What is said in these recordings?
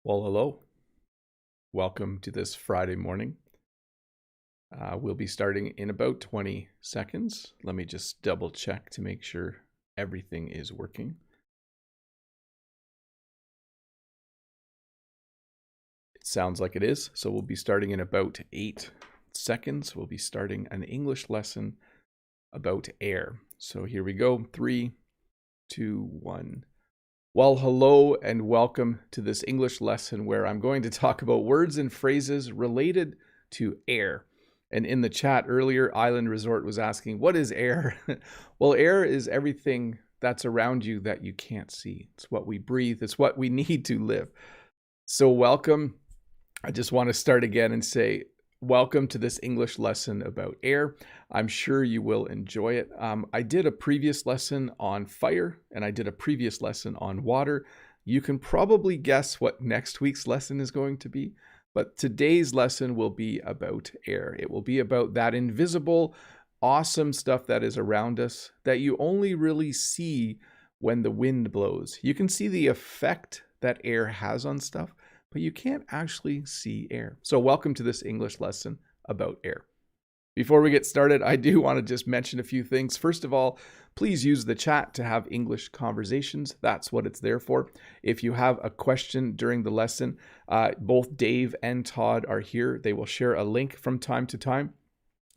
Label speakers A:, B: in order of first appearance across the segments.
A: Well, hello. Welcome to this Friday morning. We'll be starting in about 20 seconds. Let me just double check to make sure everything is working. It sounds like it is. So we'll be starting in about 8 seconds. We'll be starting an English lesson about air. So here we go. 3, 2, 1. Well, hello and welcome to this English lesson where I'm going to talk about words and phrases related to air. And in the chat earlier, Island Resort was asking, what is air? Well, air is everything that's around you that you can't see. It's what we breathe. It's what we need to live. So welcome. I just want to start again and say, welcome to this English lesson about air. I'm sure you will enjoy it. I did a previous lesson on fire and I did a previous lesson on water. You can probably guess what next week's lesson is going to be, but today's lesson will be about air. It will be about that invisible, awesome stuff that is around us that you only really see when the wind blows. You can see the effect that air has on stuff, but you can't actually see air. So welcome to this English lesson about air. Before we get started, I do want to just mention a few things. First of all, please use the chat to have English conversations. That's what it's there for. If you have a question during the lesson, both Dave and Todd are here. They will share a link from time to time.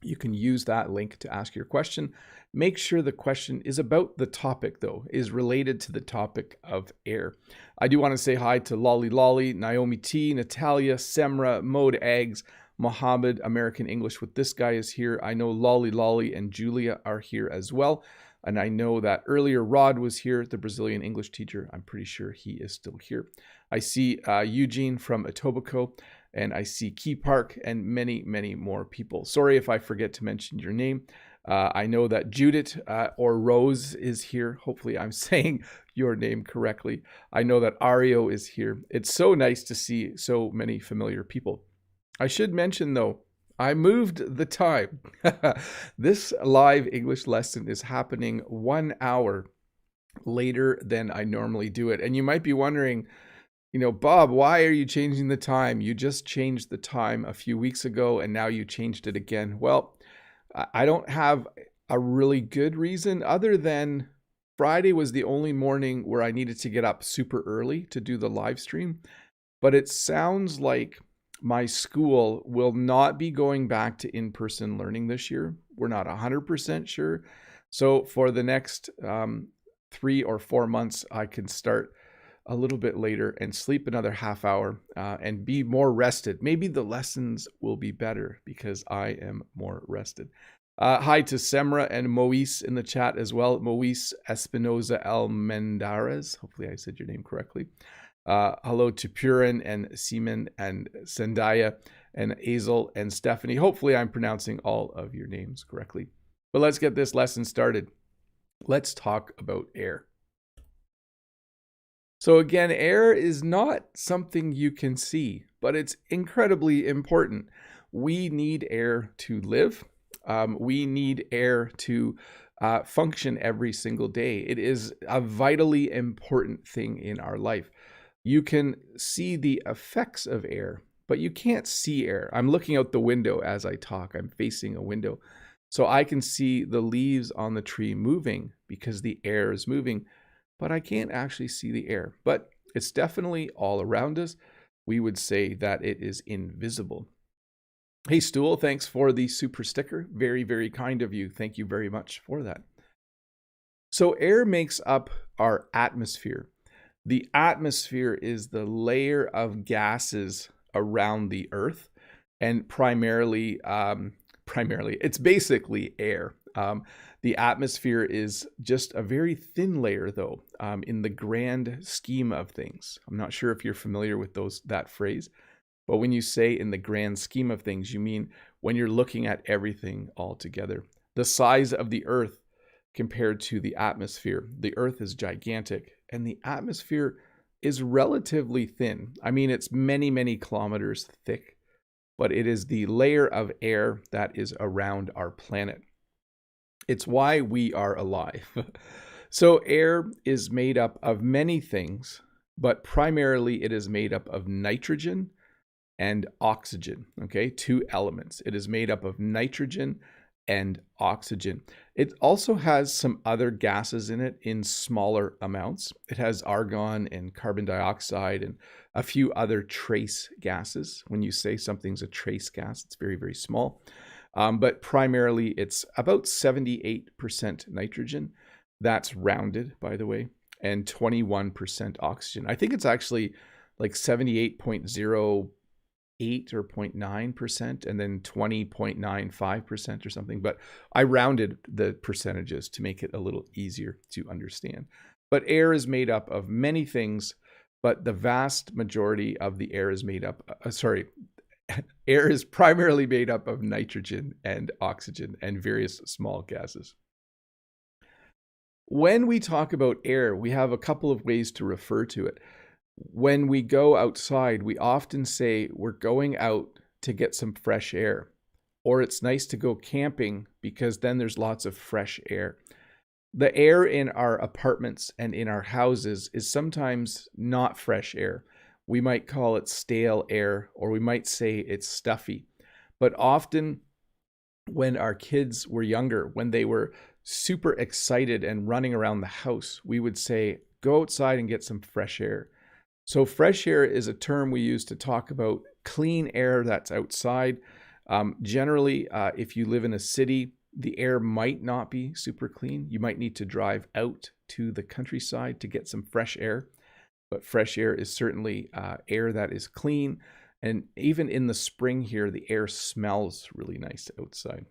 A: You can use that link to ask your question. Make sure the question is about the topic, though, is related to the topic of air. I do want to say hi to Lolly Lolly, Naomi T, Natalia, Semra, Mode Eggs, Mohammed, American English with This Guy is here. I know Lolly Lolly and Julia are here as well. And I know that earlier Rod was here, the Brazilian English teacher. I'm pretty sure he is still here. I see Eugene from Etobicoke, and I see Key Park and many, many more people. Sorry if I forget to mention your name. I know that Judith or Rose is here. Hopefully I'm saying your name correctly. I know that Ario is here. It's so nice to see so many familiar people. I should mention, though, I moved the time. This live English lesson is happening 1 hour later than I normally do it. And you might be wondering, Bob, why are you changing the time? You just changed the time a few weeks ago and now you changed it again. Well, I don't have a really good reason other than Friday was the only morning where I needed to get up super early to do the live stream. But it sounds like my school will not be going back to in-person learning this year. We're not 100% sure. So for the next 3 or 4 months, I can start a little bit later and sleep another half hour and be more rested. Maybe the lessons will be better because I am more rested. Hi to Semra and Moise in the chat as well. Moise Espinoza Almendarez. Hopefully I said your name correctly. Hello to Purin and Seaman and Zendaya and Azel and Stephanie. Hopefully I'm pronouncing all of your names correctly. But let's get this lesson started. Let's talk about air. So again, air is not something you can see, but it's incredibly important. We need air to live. We need air to function every single day. It is a vitally important thing in our life. You can see the effects of air, but you can't see air. I'm looking out the window as I talk. I'm facing a window. So I can see the leaves on the tree moving because the air is moving, but I can't actually see the air. But it's definitely all around us. We would say that it is invisible. Hey, Stool, thanks for the super sticker. Very, very kind of you. Thank you very much for that. So air makes up our atmosphere. The atmosphere is the layer of gases around the Earth, and primarily, it's basically air. The atmosphere is just a very thin layer, though, in the grand scheme of things. I'm not sure if you're familiar with that phrase, but when you say in the grand scheme of things, you mean when you're looking at everything all together. The size of the Earth compared to the atmosphere. The Earth is gigantic, and the atmosphere is relatively thin. I mean, it's many, many kilometers thick, but it is the layer of air that is around our planet. It's why we are alive. So air is made up of many things, but primarily it is made up of nitrogen and oxygen, okay? Two elements. It is made up of nitrogen and oxygen. It also has some other gases in it in smaller amounts. It has argon and carbon dioxide and a few other trace gases. When you say something's a trace gas, it's very, very small. But primarily it's about 78% nitrogen. That's rounded, by the way, and 21% oxygen. I think it's actually like 78.08 or 0.9% and then 20.95% or something. But I rounded the percentages to make it a little easier to understand. But air is made up of many things, but the vast majority of the air is made up, air is primarily made up of nitrogen and oxygen and various small gases. When we talk about air, we have a couple of ways to refer to it. When we go outside, we often say we're going out to get some fresh air, or it's nice to go camping because then there's lots of fresh air. The air in our apartments and in our houses is sometimes not fresh air. We might call it stale air, or we might say it's stuffy. But often when our kids were younger, when they were super excited and running around the house, we would say, go outside and get some fresh air. So fresh air is a term we use to talk about clean air that's outside. Generally, if you live in a city, the air might not be super clean. You might need to drive out to the countryside to get some fresh air. But fresh air is certainly air that is clean. And even in the spring here, the air smells really nice outside.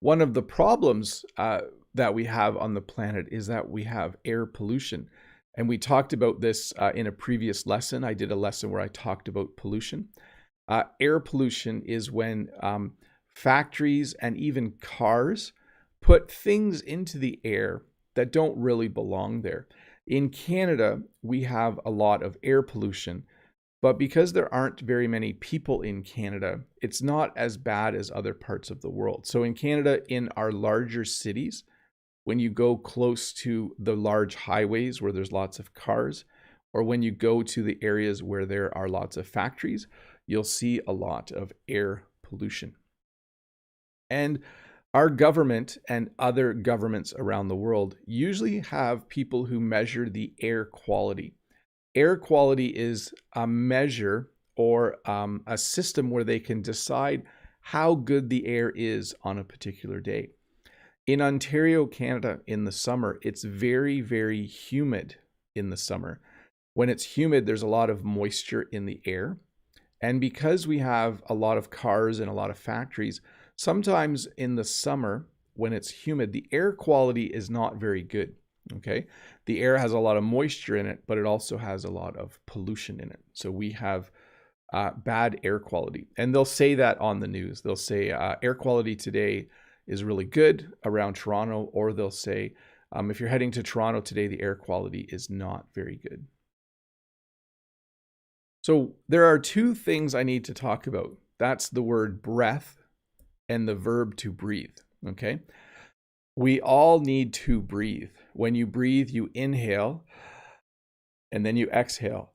A: One of the problems that we have on the planet is that we have air pollution. And we talked about this in a previous lesson. I did a lesson where I talked about pollution. Air pollution is when factories and even cars put things into the air that don't really belong there. In Canada, we have a lot of air pollution, but because there aren't very many people in Canada, it's not as bad as other parts of the world. So in Canada, in our larger cities, when you go close to the large highways where there's lots of cars, or when you go to the areas where there are lots of factories, you'll see a lot of air pollution. And our government and other governments around the world usually have people who measure the air quality. Air quality is a measure or a system where they can decide how good the air is on a particular day. In Ontario, Canada, in the summer, it's very, very humid in the summer. When it's humid, there's a lot of moisture in the air. And because we have a lot of cars and a lot of factories, sometimes in the summer, when it's humid, the air quality is not very good, okay? The air has a lot of moisture in it, but it also has a lot of pollution in it. So we have bad air quality. And they'll say that on the news. They'll say air quality today is really good around Toronto, or they'll say, if you're heading to Toronto today, the air quality is not very good. So there are two things I need to talk about. That's the word breath and the verb to breathe, okay? We all need to breathe. When you breathe, you inhale and then you exhale.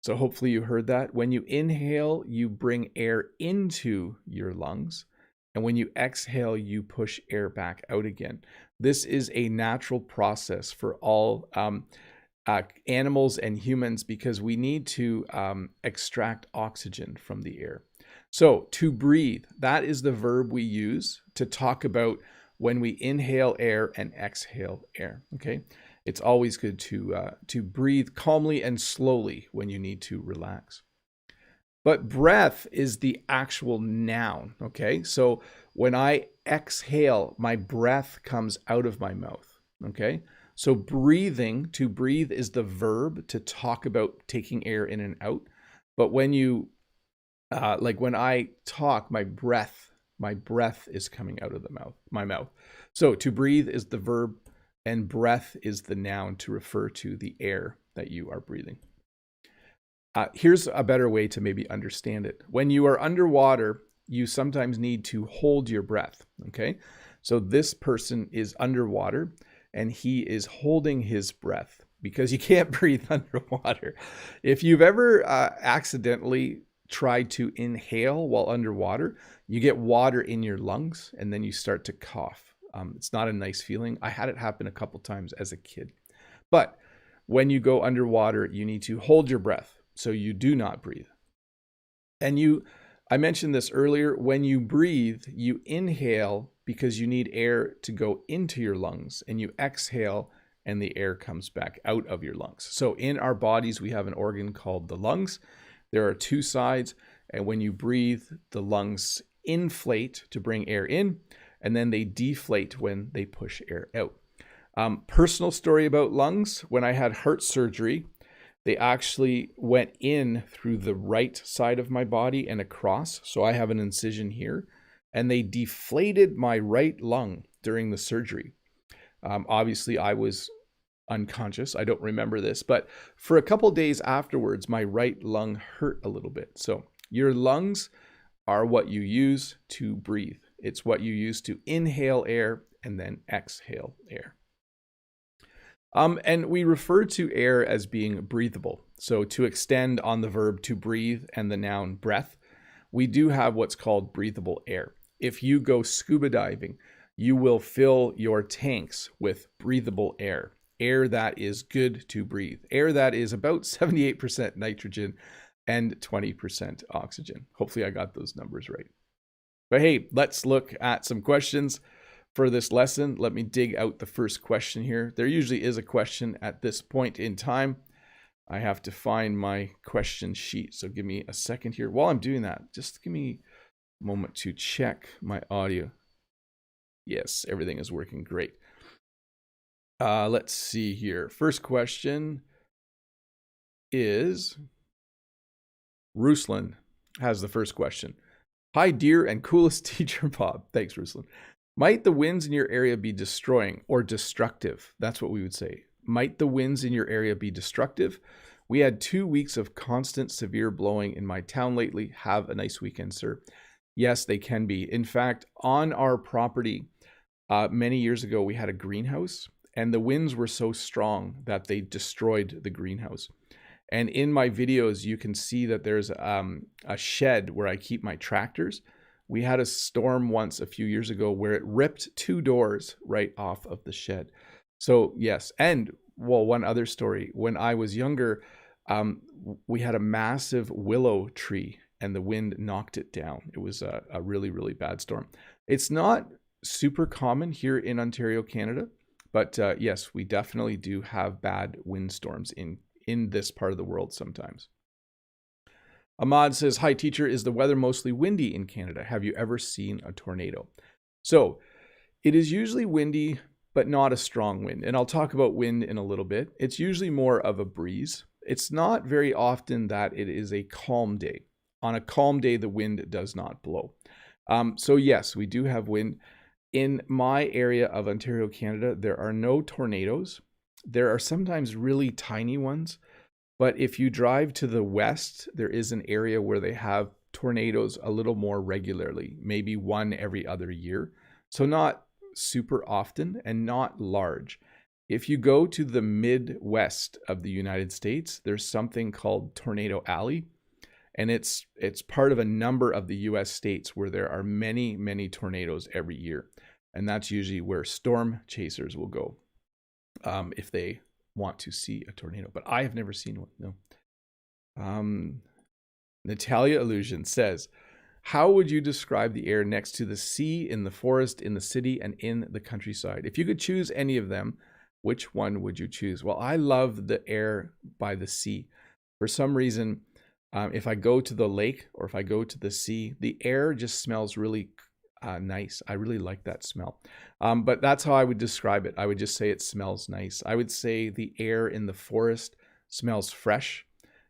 A: So hopefully you heard that. When you inhale, you bring air into your lungs. And when you exhale, you push air back out again. This is a natural process for all animals and humans because we need to extract oxygen from the air. So to breathe, that is the verb we use to talk about when we inhale air and exhale air, okay? It's always good to breathe calmly and slowly when you need to relax. But breath is the actual noun, okay? So when I exhale, my breath comes out of my mouth, okay? So breathing, to breathe is the verb to talk about taking air in and out. But when you, like when I talk, my breath is coming out of my mouth. So to breathe is the verb and breath is the noun to refer to the air that you are breathing. Here's a better way to maybe understand it. When you are underwater, you sometimes need to hold your breath, okay? So this person is underwater and he is holding his breath. because you can't breathe underwater. If you've ever accidentally tried to inhale while underwater, you get water in your lungs and then you start to cough. It's not a nice feeling. I had it happen a couple times as a kid. But when you go underwater, you need to hold your breath so you do not breathe. And I mentioned this earlier, when you breathe, you inhale because you need air to go into your lungs, and you exhale and the air comes back out of your lungs. So in our bodies, we have an organ called the lungs. There are two sides, and when you breathe, the lungs inflate to bring air in, and then they deflate when they push air out. Personal story about lungs, when I had heart surgery, they actually went in through the right side of my body and across. So I have an incision here, and they deflated my right lung during the surgery. Obviously, I was unconscious. I don't remember this, but for a couple days afterwards, my right lung hurt a little bit. So your lungs are what you use to breathe. It's what you use to inhale air and then exhale air. And we refer to air as being breathable. So to extend on the verb to breathe and the noun breath, we do have what's called breathable air. If you go scuba diving, you will fill your tanks with breathable air. Air that is good to breathe. Air that is about 78% nitrogen and 20% oxygen. Hopefully I got those numbers right. But hey, let's look at some questions for this lesson. Let me dig out the first question here. There usually is a question at this point in time. I have to find my question sheet. So give me a second here. While I'm doing that, just give me a moment to check my audio. Yes, everything is working great. Let's see here. First question is Ruslan has the first question. Hi, dear and coolest teacher Bob. Thanks, Ruslan. Might the winds in your area be destroying or destructive? That's what we would say. Might the winds in your area be destructive? We had 2 weeks of constant severe blowing in my town lately. Have a nice weekend, sir. Yes, they can be. In fact, on our property, many years ago, we had a greenhouse, and the winds were so strong that they destroyed the greenhouse. And in my videos, you can see that there's a shed where I keep my tractors. We had a storm once a few years ago where it ripped 2 doors right off of the shed. So yes, and well, one other story. When I was younger, we had a massive willow tree and the wind knocked it down. It was a really, really bad storm. It's not super common here in Ontario, Canada, but yes, we definitely do have bad windstorms in this part of the world sometimes. Ahmad says, hi teacher, is the weather mostly windy in Canada? Have you ever seen a tornado? So it is usually windy, but not a strong wind. And I'll talk about wind in a little bit. It's usually more of a breeze. It's not very often that it is a calm day. On a calm day, the wind does not blow. So yes, we do have wind. In my area of Ontario, Canada, there are no tornadoes. There are sometimes really tiny ones. But if you drive to the west, there is an area where they have tornadoes a little more regularly, maybe one every other year. So not super often and not large. If you go to the Midwest of the United States, there's something called Tornado Alley. And it's part of a number of the US states where there are many, many tornadoes every year. And that's usually where storm chasers will go if they want to see a tornado, but I have never seen one. No. Natalia Illusion says, how would you describe the air next to the sea, in the forest, in the city, and in the countryside? If you could choose any of them, which one would you choose? Well, I love the air by the sea. For some reason, if I go to the lake or if I go to the sea, the air just smells really nice. I really like that smell. But that's how I would describe it. I would just say it smells nice. I would say the air in the forest smells fresh.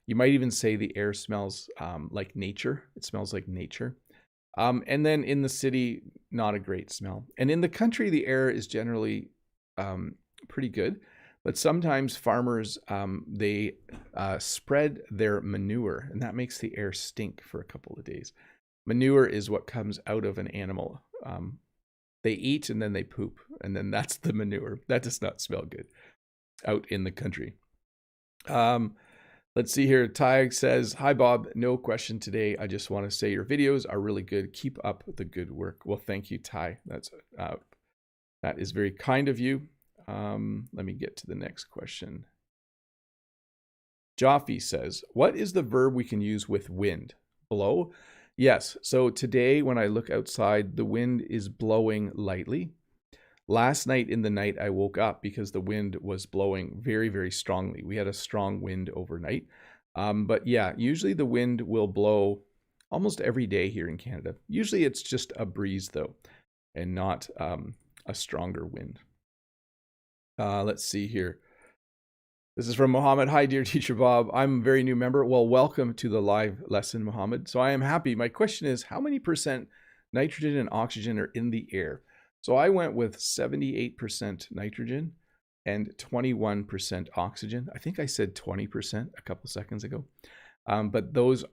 A: You might even say the air smells like nature. It smells like nature. And then in the city, not a great smell. And in the country, the air is generally pretty good. But sometimes farmers, they spread their manure, and that makes the air stink for a couple of days. Manure is what comes out of an animal. They eat and then they poop, and then that's the manure. That does not smell good. out in the country. Let's see here. Ty says, hi, Bob. No question today. I just want to say your videos are really good. Keep up the good work. Well, thank you, Ty. That is very kind of you. Let me get to the next question. Jaffe says, what is the verb we can use with wind? Blow? Yes. So today when I look outside, the wind is blowing lightly. Last night in the night, I woke up because the wind was blowing very, very strongly. We had a strong wind overnight. But yeah, usually the wind will blow almost every day here in Canada. Usually it's just a breeze though, and not a stronger wind. Let's see here. This is from Mohammed. Hi, dear teacher Bob. I'm a very new member. Well, welcome to the live lesson, Mohammed. So I am happy. My question is, how many percent nitrogen and oxygen are in the air? So I went with 78% nitrogen and 21% oxygen. I think I said 20% a couple seconds ago. But those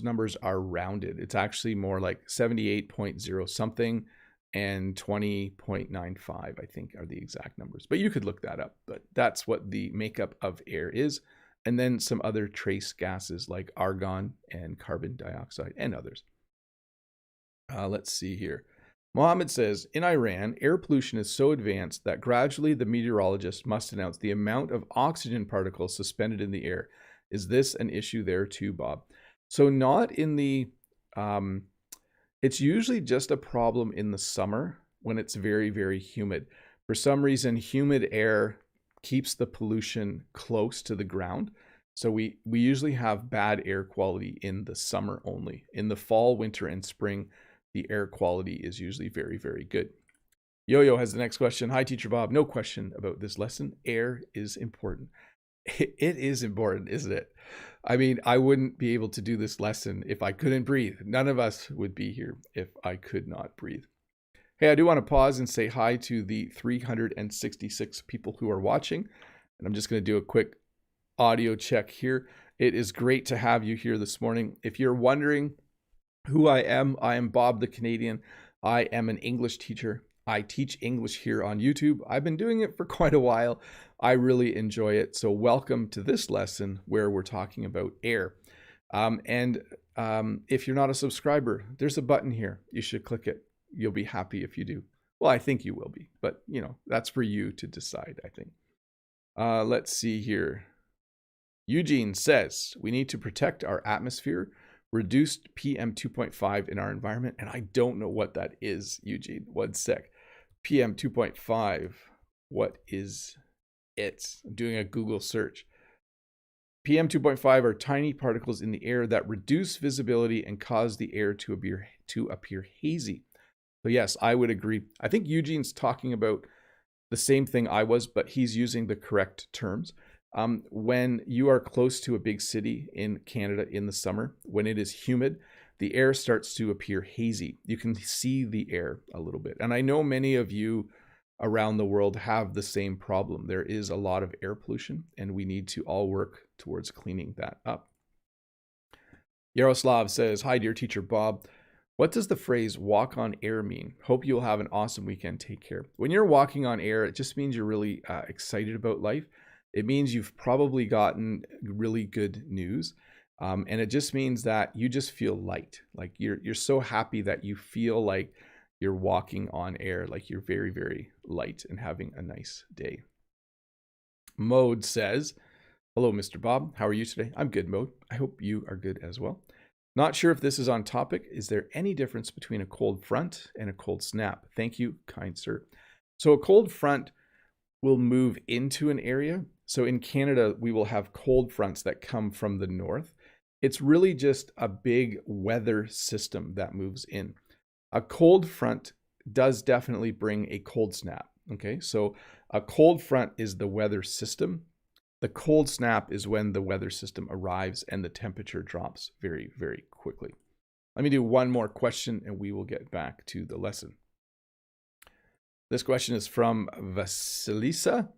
A: numbers are rounded. It's actually more like 78.0 something and 20.95, I think, are the exact numbers. But you could look that up. But that's what the makeup of air is. And then some other trace gases like argon and carbon dioxide and others. Let's see here. Mohammed says, in Iran, air pollution is so advanced that gradually the meteorologist must announce the amount of oxygen particles suspended in the air. Is this an issue there too, Bob? So not in the, it's usually just a problem in the summer when it's very, very humid. For some reason, humid air keeps the pollution close to the ground. So we usually have bad air quality in the summer only. In the fall, winter, and spring, the air quality is usually very, very good. Yo-Yo has the next question. Hi, Teacher Bob. No question about this lesson. Air is important. It is important, isn't it? I mean, I wouldn't be able to do this lesson if I couldn't breathe. None of us would be here if I could not breathe. Hey, I do want to pause and say hi to the 366 people who are watching. And I'm just going to do a quick audio check here. It is great to have you here this morning. If you're wondering who I am Bob the Canadian. I am an English teacher. I teach English here on YouTube. I've been doing it for quite a while. I really enjoy it. So welcome to this lesson where we're talking about air. If you're not a subscriber, there's a button here. You should click it. You'll be happy if you do. Well, I think you will be, but you know, that's for you to decide, I think. Let's see here. Eugene says, we need to protect our atmosphere, reduced PM 2.5 in our environment. And I don't know what that is, Eugene. One sec. PM 2.5. What is it? I'm doing a Google search. PM 2.5 are tiny particles in the air that reduce visibility and cause the air to appear hazy. So yes, I would agree. I think Eugene's talking about the same thing I was, but he's using the correct terms. When you are close to a big city in Canada in the summer, when it is humid, the air starts to appear hazy. You can see the air a little bit. And I know many of you around the world have the same problem. There is a lot of air pollution, and we need to all work towards cleaning that up. Yaroslav says, hi, dear teacher Bob. What does the phrase walk on air mean? Hope you'll have an awesome weekend. Take care. When you're walking on air, it just means you're really excited about life. It means you've probably gotten really good news. And it just means that you just feel light. Like you're so happy that you feel like you're walking on air, like you're very, very light and having a nice day. Mode says, hello, Mr. Bob. How are you today? I'm good, Mode. I hope you are good as well. Not sure if this is on topic. Is there any difference between a cold front and a cold snap? Thank you, kind sir. So a cold front will move into an area. So in Canada, we will have cold fronts that come from the north. It's really just a big weather system that moves in. A cold front does definitely bring a cold snap. Okay, so a cold front is the weather system. The cold snap is when the weather system arrives and the temperature drops very, very quickly. Let me do one more question and we will get back to the lesson. This question is from Vasilisa.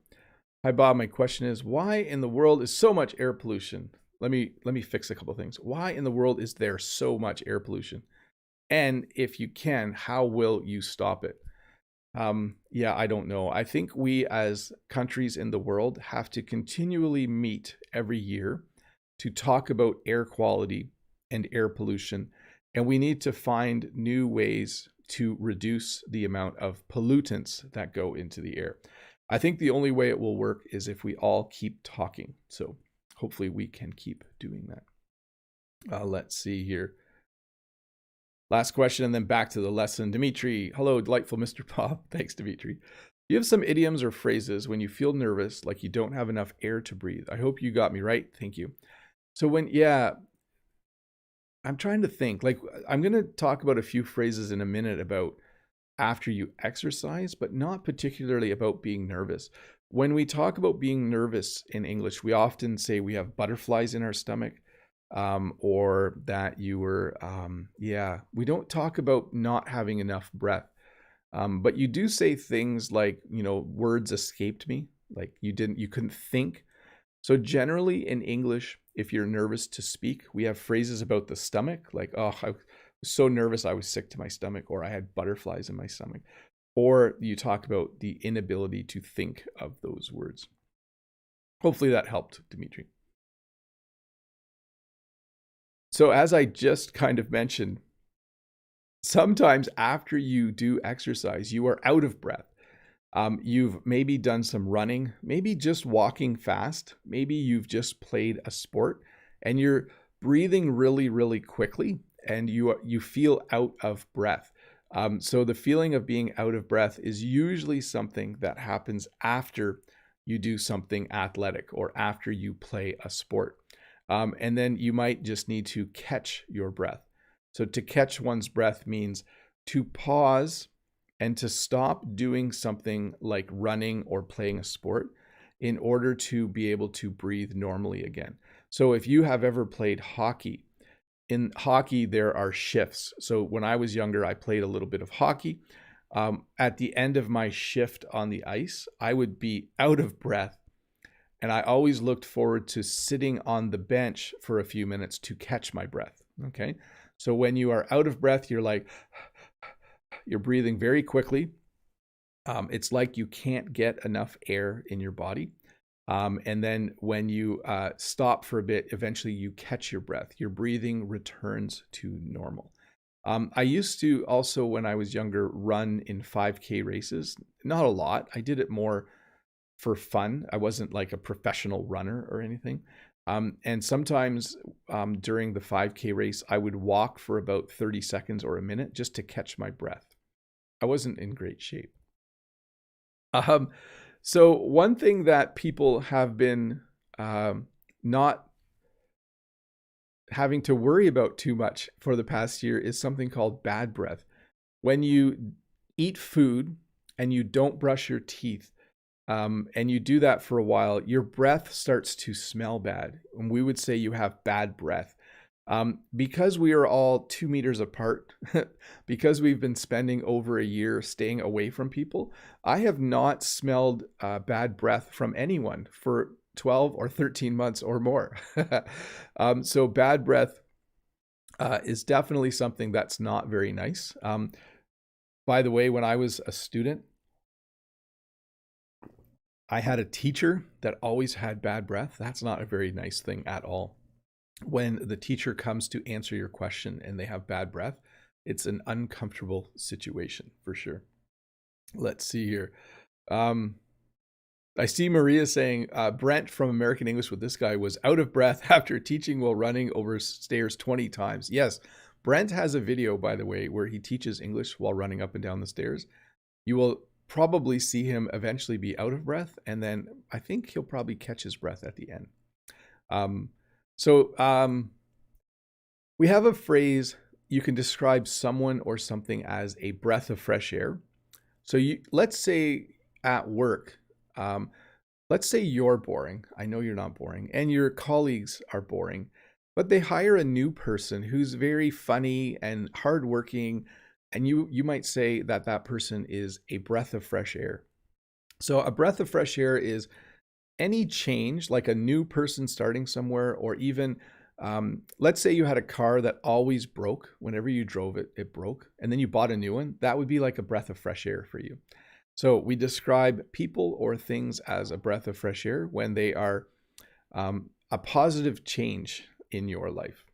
A: Hi, Bob. My question is, why in the world is so much air pollution? Let me fix a couple of things. Why in the world is there so much air pollution? And if you can, how will you stop it? Yeah, I don't know. I think we as countries in the world have to continually meet every year to talk about air quality and air pollution. And we need to find new ways to reduce the amount of pollutants that go into the air. I think the only way it will work is if we all keep talking. So hopefully we can keep doing that. Let's see here. Last question and then back to the lesson. Dimitri, hello, delightful Mr. Bob. Thanks, Dimitri. You have some idioms or phrases when you feel nervous, like you don't have enough air to breathe. I hope you got me right. Thank you. So yeah, I'm trying to think. Like, I'm going to talk about a few phrases in a minute about after you exercise, but not particularly about being nervous. When we talk about being nervous in English, we often say we have butterflies in our stomach, or that you were, we don't talk about not having enough breath. But you do say things like, words escaped me, like you couldn't think. So generally in English, if you're nervous to speak, we have phrases about the stomach, like, oh, I was so nervous I was sick to my stomach, or I had butterflies in my stomach. Or you talk about the inability to think of those words. Hopefully that helped, Dimitri. So as I just kind of mentioned, sometimes after you do exercise, you are out of breath. You've maybe done some running, maybe just walking fast, maybe you've just played a sport and you're breathing really, really quickly and you feel out of breath. So the feeling of being out of breath is usually something that happens after you do something athletic or after you play a sport. And then you might just need to catch your breath. So to catch one's breath means to pause and to stop doing something like running or playing a sport in order to be able to breathe normally again. So if you have ever played hockey, in hockey, there are shifts. So when I was younger, I played a little bit of hockey. At the end of my shift on the ice, I would be out of breath. And I always looked forward to sitting on the bench for a few minutes to catch my breath. Okay. So when you are out of breath, you're breathing very quickly. It's like you can't get enough air in your body. And then when you stop for a bit, eventually you catch your breath. Your breathing returns to normal. I used to also, when I was younger, run in 5K races. Not a lot. I did it more for fun. I wasn't like a professional runner or anything. And sometimes during the 5K race, I would walk for about 30 seconds or a minute just to catch my breath. I wasn't in great shape. So one thing that people have been not having to worry about too much for the past year is something called bad breath. When you eat food and you don't brush your teeth, and you do that for a while, your breath starts to smell bad. And we would say you have bad breath. Because we are all 2 meters apart, because we've been spending over a year staying away from people, I have not smelled bad breath from anyone for 12 or 13 months or more. So bad breath is definitely something that's not very nice. By the way, when I was a student, I had a teacher that always had bad breath. That's not a very nice thing at all. When the teacher comes to answer your question and they have bad breath, it's an uncomfortable situation for sure. Let's see here. I see Maria saying, Brent from American English with this guy was out of breath after teaching while running over stairs 20 times. Yes, Brent has a video, by the way, where he teaches English while running up and down the stairs. You will probably see him eventually be out of breath, and then I think he'll probably catch his breath at the end. We have a phrase, you can describe someone or something as a breath of fresh air. So let's say at work, let's say you're boring. I know you're not boring, and your colleagues are boring, but they hire a new person who's very funny and hardworking, and you might say that that person is a breath of fresh air. So a breath of fresh air is any change, like a new person starting somewhere, or even let's say you had a car that always broke. Whenever you drove it, it broke, and then you bought a new one. That would be like a breath of fresh air for you. So we describe people or things as a breath of fresh air when they are a positive change in your life.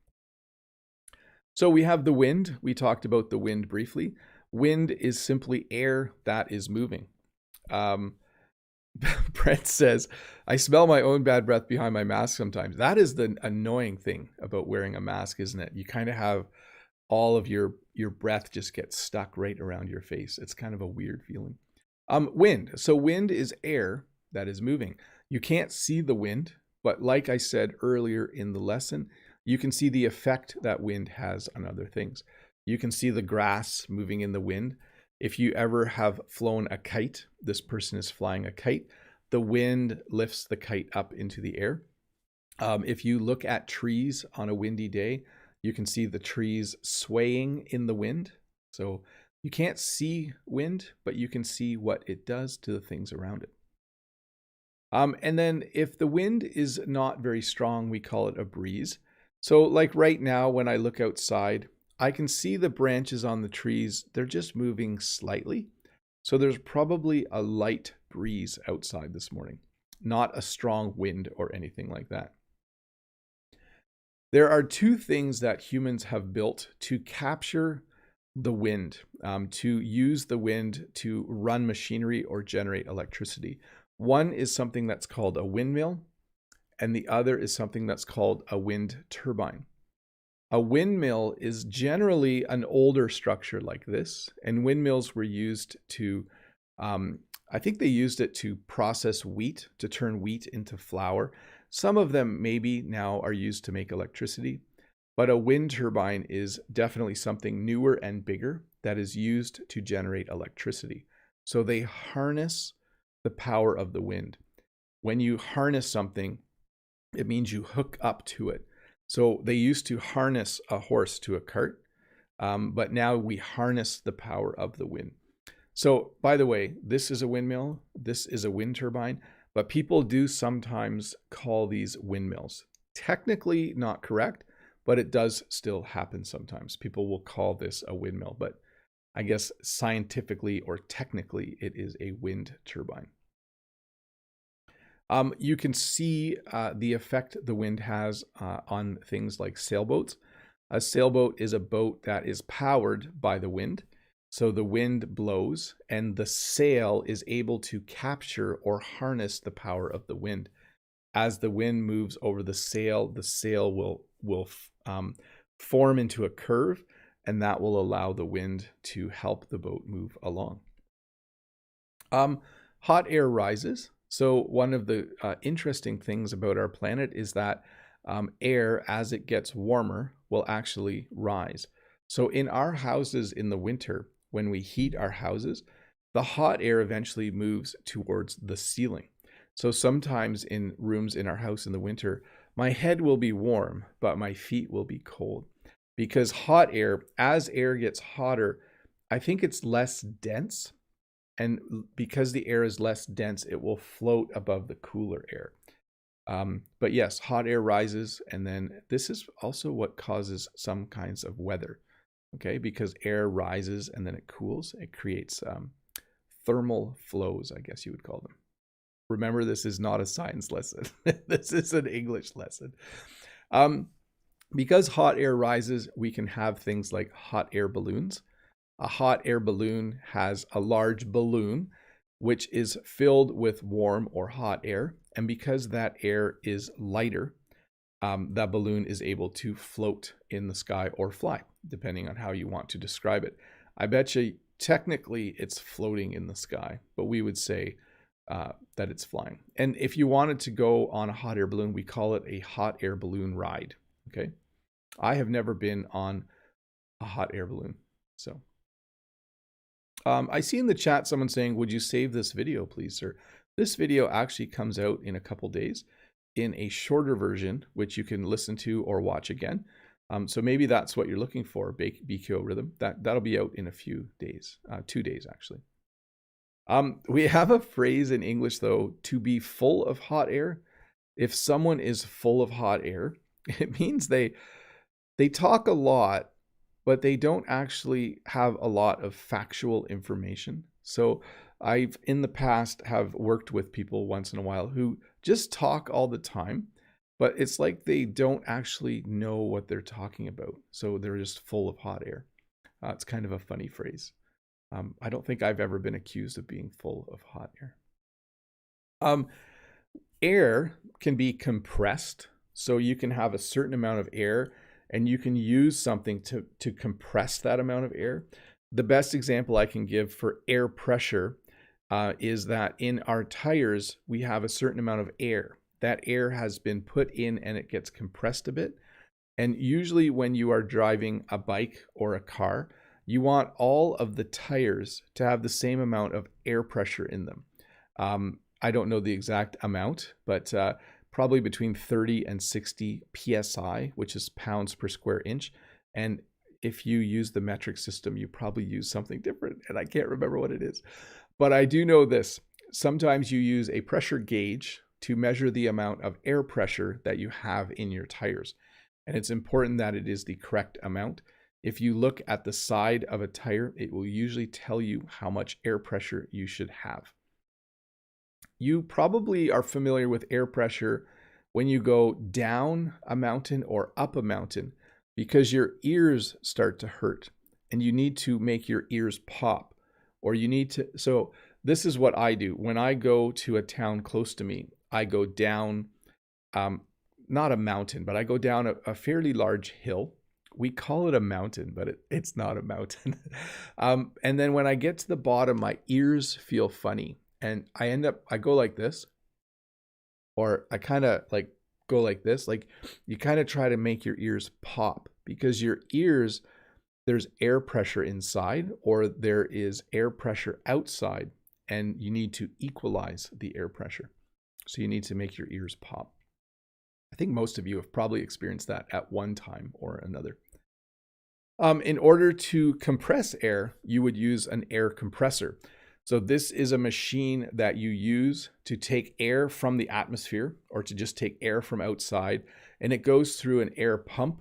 A: So we have the wind. We talked about the wind briefly. Wind is simply air that is moving. Brent says, I smell my own bad breath behind my mask sometimes. That is the annoying thing about wearing a mask, isn't it? You kind of have all of your breath just gets stuck right around your face. It's kind of a weird feeling. Wind. So wind is air that is moving. You can't see the wind, but like I said earlier in the lesson, you can see the effect that wind has on other things. You can see the grass moving in the wind. If you ever have flown a kite, this person is flying a kite, the wind lifts the kite up into the air. If you look at trees on a windy day, you can see the trees swaying in the wind. So you can't see wind, but you can see what it does to the things around it. And then if the wind is not very strong, we call it a breeze. So like right now, when I look outside, I can see the branches on the trees. They're just moving slightly. So there's probably a light breeze outside this morning, not a strong wind or anything like that. There are two things that humans have built to capture the wind, to use the wind to run machinery or generate electricity. One is something that's called a windmill, and the other is something that's called a wind turbine. A windmill is generally an older structure like this, and windmills were used to, I think they used it to process wheat, to turn wheat into flour. Some of them maybe now are used to make electricity, but a wind turbine is definitely something newer and bigger that is used to generate electricity. So they harness the power of the wind. When you harness something, it means you hook up to it. So they used to harness a horse to a cart, but now we harness the power of the wind. So by the way, this is a windmill, this is a wind turbine, but people do sometimes call these windmills. Technically not correct, but it does still happen sometimes. People will call this a windmill, but I guess scientifically or technically it is a wind turbine. You can see the effect the wind has on things like sailboats. A sailboat is a boat that is powered by the wind. So the wind blows and the sail is able to capture or harness the power of the wind. As the wind moves over the sail will form into a curve, and that will allow the wind to help the boat move along. Hot air rises. So one of the interesting things about our planet is that air, as it gets warmer, will actually rise. So in our houses in the winter, when we heat our houses, the hot air eventually moves towards the ceiling. So sometimes in rooms in our house in the winter, my head will be warm, but my feet will be cold. Because hot air, as air gets hotter, I think it's less dense. And because the air is less dense, it will float above the cooler air. But yes, hot air rises, and then this is also what causes some kinds of weather. Okay, because air rises and then it cools, it creates thermal flows, I guess you would call them. Remember, this is not a science lesson. This is an English lesson. Because hot air rises, we can have things like hot air balloons. A hot air balloon has a large balloon, which is filled with warm or hot air. And because that air is lighter, that balloon is able to float in the sky or fly, depending on how you want to describe it. I bet you technically it's floating in the sky, but we would say that it's flying. And if you wanted to go on a hot air balloon, we call it a hot air balloon ride. Okay. I have never been on a hot air balloon. So I see in the chat someone saying, would you save this video, please, sir? This video actually comes out in a couple days in a shorter version, which you can listen to or watch again. So maybe that's what you're looking for, BQO Rhythm. That'll be out in a few days, 2 days actually. We have a phrase in English though, to be full of hot air. If someone is full of hot air, it means they talk a lot, but they don't actually have a lot of factual information. So I've in the past have worked with people once in a while who just talk all the time, but it's like they don't actually know what they're talking about. So they're just full of hot air. It's kind of a funny phrase. I don't think I've ever been accused of being full of hot air. Air can be compressed. So you can have a certain amount of air and you can use something to compress that amount of air. The best example I can give for air pressure is that in our tires, we have a certain amount of air. That air has been put in and it gets compressed a bit. And usually when you are driving a bike or a car, you want all of the tires to have the same amount of air pressure in them. I don't know the exact amount, but probably between 30 and 60 PSI, which is pounds per square inch. And if you use the metric system, you probably use something different, and I can't remember what it is. But I do know this. Sometimes you use a pressure gauge to measure the amount of air pressure that you have in your tires. And it's important that it is the correct amount. If you look at the side of a tire, it will usually tell you how much air pressure you should have. You probably are familiar with air pressure when you go down a mountain or up a mountain because your ears start to hurt and you need to make your ears pop, or you need to. So this is what I do. When I go to a town close to me, I go down, not a mountain, but I go down a fairly large hill. We call it a mountain, but it's not a mountain. And then when I get to the bottom, my ears feel funny. And I go like this, or I kind of like go like this. Like you kind of try to make your ears pop because your ears, there's air pressure inside or there is air pressure outside, and you need to equalize the air pressure. So you need to make your ears pop. I think most of you have probably experienced that at one time or another. In order to compress air, you would use an air compressor. So this is a machine that you use to take air from the atmosphere or to just take air from outside, and it goes through an air pump,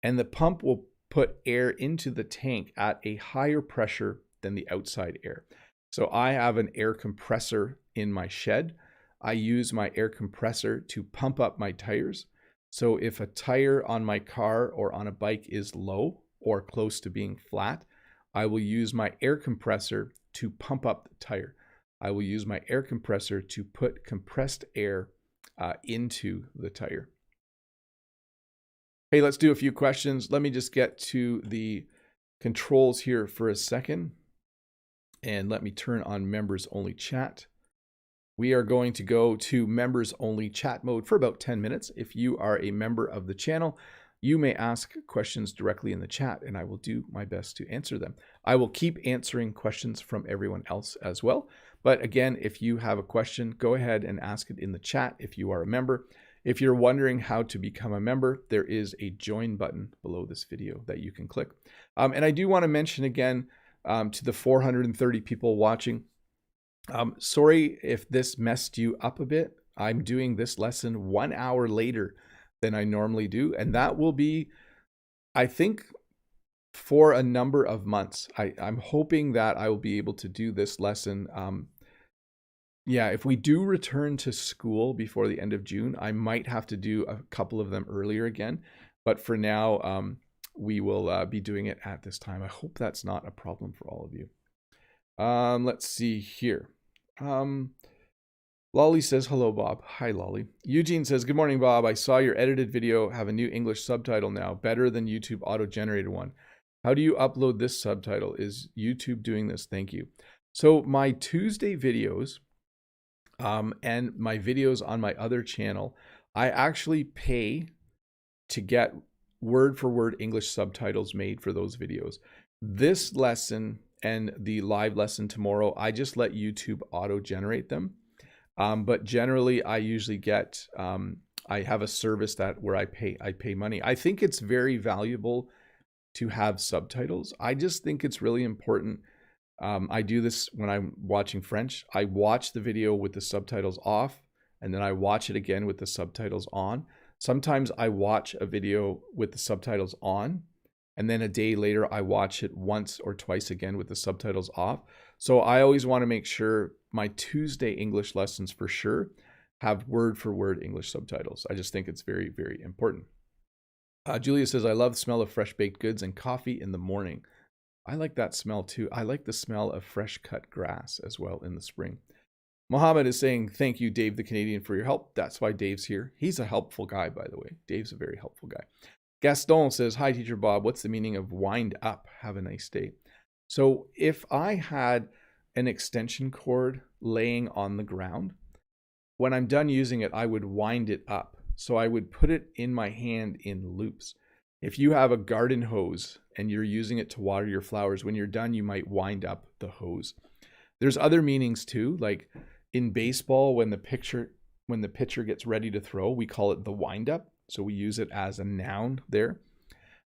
A: and the pump will put air into the tank at a higher pressure than the outside air. So I have an air compressor in my shed. I use my air compressor to pump up my tires. So if a tire on my car or on a bike is low or close to being flat, I will use my air compressor to pump up the tire. I will use my air compressor to put compressed air into the tire. Hey, let's do a few questions. Let me just get to the controls here for a second. And let me turn on members only chat. We are going to go to members only chat mode for about 10 minutes. If you are a member of the channel, you may ask questions directly in the chat and I will do my best to answer them. I will keep answering questions from everyone else as well. But again, if you have a question, go ahead and ask it in the chat if you are a member. If you're wondering how to become a member, there is a join button below this video that you can click. And I do want to mention again to the 430 people watching, sorry if this messed you up a bit. I'm doing this lesson 1 hour later than I normally do. And that will be, I think, for a number of months. I'm hoping that I will be able to do this lesson. Yeah, if we do return to school before the end of June, I might have to do a couple of them earlier again. But for now, we will be doing it at this time. I hope that's not a problem for all of you. Let's see here. Lolly says, hello, Bob. Hi, Lolly. Eugene says, good morning, Bob. I saw your edited video have a new English subtitle now, better than YouTube auto-generated one. How do you upload this subtitle? Is YouTube doing this? Thank you. So my Tuesday videos and my videos on my other channel, I actually pay to get word-for-word English subtitles made for those videos. This lesson and the live lesson tomorrow, I just let YouTube auto-generate them. But generally, I usually get, I have a service where I pay money. I think it's very valuable to have subtitles. I just think it's really important. I do this when I'm watching French. I watch the video with the subtitles off, and then I watch it again with the subtitles on. Sometimes I watch a video with the subtitles on, and then a day later I watch it once or twice again with the subtitles off. So I always want to make sure my Tuesday English lessons for sure have word for word English subtitles. I just think it's very, very important. Julia says, I love the smell of fresh baked goods and coffee in the morning. I like that smell too. I like the smell of fresh cut grass as well in the spring. Mohammed is saying, thank you, Dave the Canadian, for your help. That's why Dave's here. He's a helpful guy, by the way. Dave's a very helpful guy. Gaston says, hi, Teacher Bob. What's the meaning of wind up? Have a nice day. So if I had an extension cord laying on the ground, when I'm done using it, I would wind it up. So I would put it in my hand in loops. If you have a garden hose and you're using it to water your flowers, when you're done, you might wind up the hose. There's other meanings too, like in baseball, when the pitcher gets ready to throw, we call it the wind up. So we use it as a noun there.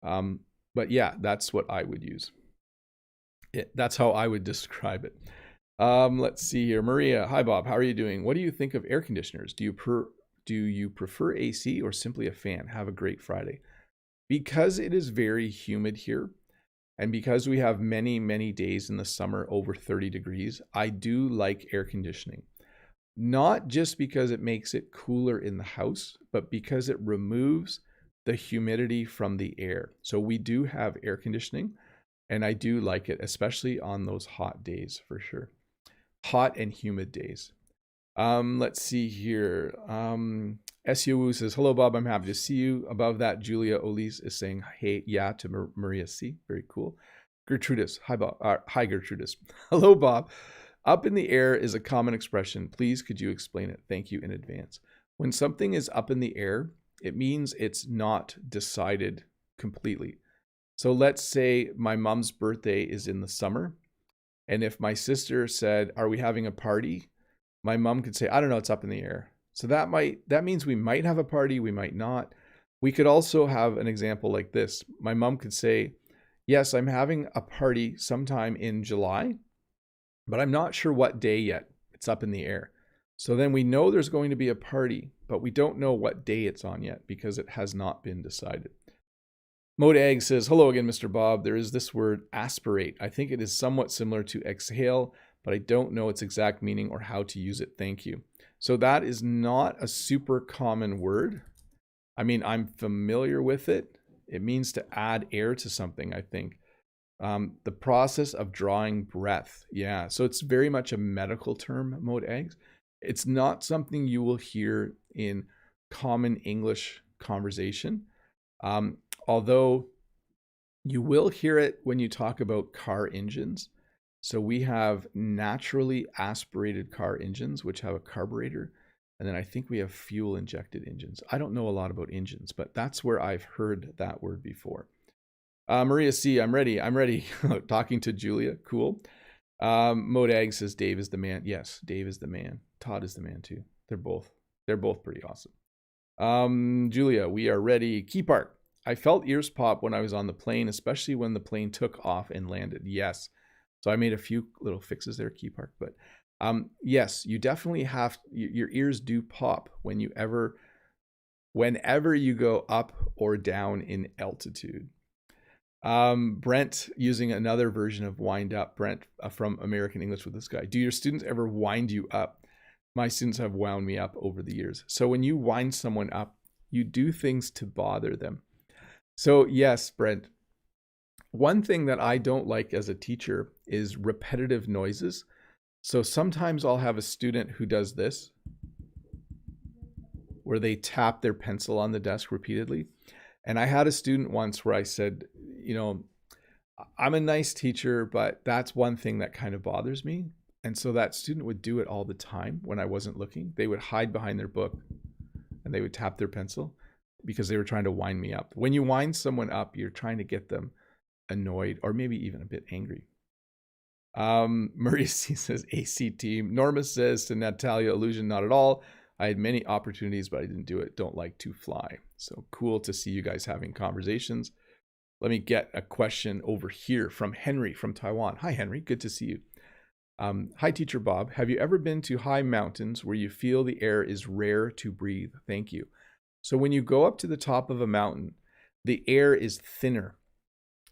A: But yeah, that's what I would use. That's how I would describe it. Let's see here. Maria, hi Bob, how are you doing? What do you think of air conditioners? Do you prefer AC or simply a fan? Have a great Friday. Because it is very humid here, and because we have many, many days in the summer over 30 degrees, I do like air conditioning. Not just because it makes it cooler in the house, but because it removes the humidity from the air. So we do have air conditioning, and I do like it, especially on those hot days for sure. Hot and humid days. Let's see here. SUU says, hello, Bob. I'm happy to see you. Above that, Julia Olise is saying, hey, yeah, to Maria C. Very cool. Gertrudis. Hi, Bob. Hi, Gertrudis. Hello, Bob. Up in the air is a common expression. Please, could you explain it? Thank you in advance. When something is up in the air, it means it's not decided completely. So let's say my mom's birthday is in the summer. And if my sister said, are we having a party? My mom could say, I don't know, it's up in the air. So that means we might have a party, we might not. We could also have an example like this. My mom could say, yes, I'm having a party sometime in July, but I'm not sure what day yet. It's up in the air. So then we know there's going to be a party, but we don't know what day it's on yet because it has not been decided. Mode Egg says, hello again, Mr. Bob. There is this word aspirate. I think it is somewhat similar to exhale, but I don't know its exact meaning or how to use it. Thank you. So that is not a super common word. I mean, I'm familiar with it. It means to add air to something, I think. The process of drawing breath. Yeah, so it's very much a medical term, Mode Eggs. It's not something you will hear in common English conversation. Although you will hear it when you talk about car engines. So we have naturally aspirated car engines, which have a carburetor. And then I think we have fuel injected engines. I don't know a lot about engines, but that's where I've heard that word before. Maria C, I'm ready. Talking to Julia. Cool. Mode Ag says Dave is the man. Yes, Dave is the man. Todd is the man too. They're both pretty awesome. Julia, we are ready. Key Park. I felt ears pop when I was on the plane, especially when the plane took off and landed. Yes. So I made a few little fixes there, Key Park. But yes, you definitely have, your ears do pop whenever you go up or down in altitude. Brent, using another version of wind up, Brent from American English with this guy. Do your students ever wind you up? My students have wound me up over the years. So when you wind someone up, you do things to bother them. So yes, Brent, one thing that I don't like as a teacher is repetitive noises. So sometimes I'll have a student who does this, where they tap their pencil on the desk repeatedly. And I had a student once where I said, you know, I'm a nice teacher, but that's one thing that kind of bothers me. And so that student would do it all the time when I wasn't looking. They would hide behind their book and they would tap their pencil because they were trying to wind me up. When you wind someone up, you're trying to get them annoyed or maybe even a bit angry. Maria C says AC team. Norma says to Natalia, illusion, not at all. I had many opportunities, but I didn't do it. Don't like to fly. So cool to see you guys having conversations. Let me get a question over here from Henry from Taiwan. Hi, Henry. Good to see you. Hi, Teacher Bob. Have you ever been to high mountains where you feel the air is rare to breathe? Thank you. So when you go up to the top of a mountain, the air is thinner.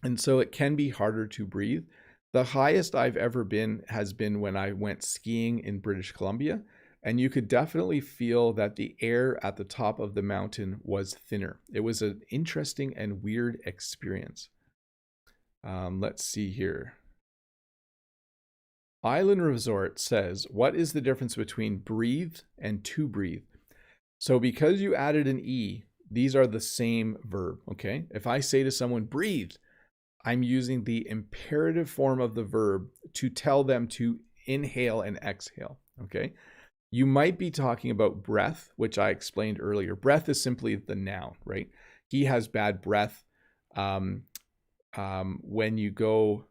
A: And so it can be harder to breathe. The highest I've ever been has been when I went skiing in British Columbia. And you could definitely feel that the air at the top of the mountain was thinner. It was an interesting and weird experience. Let's see here. Island Resort says, what is the difference between breathe and to breathe? So because you added an E, these are the same verb, okay? If I say to someone, breathe, I'm using the imperative form of the verb to tell them to inhale and exhale, okay? You might be talking about breath, which I explained earlier. Breath is simply the noun, right? He has bad breath. When you go,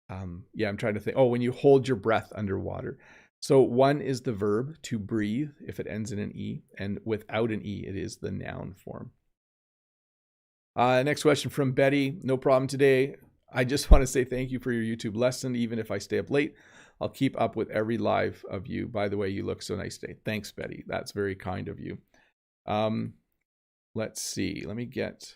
A: I'm trying to think. Oh, when you hold your breath underwater. So one is the verb to breathe if it ends in an E, and without an E, it is the noun form. Next question from Betty. No problem today. I just want to say thank you for your YouTube lesson. Even if I stay up late, I'll keep up with every live of you. By the way, you look so nice today. Thanks, Betty. That's very kind of you. Let's see. Let me get...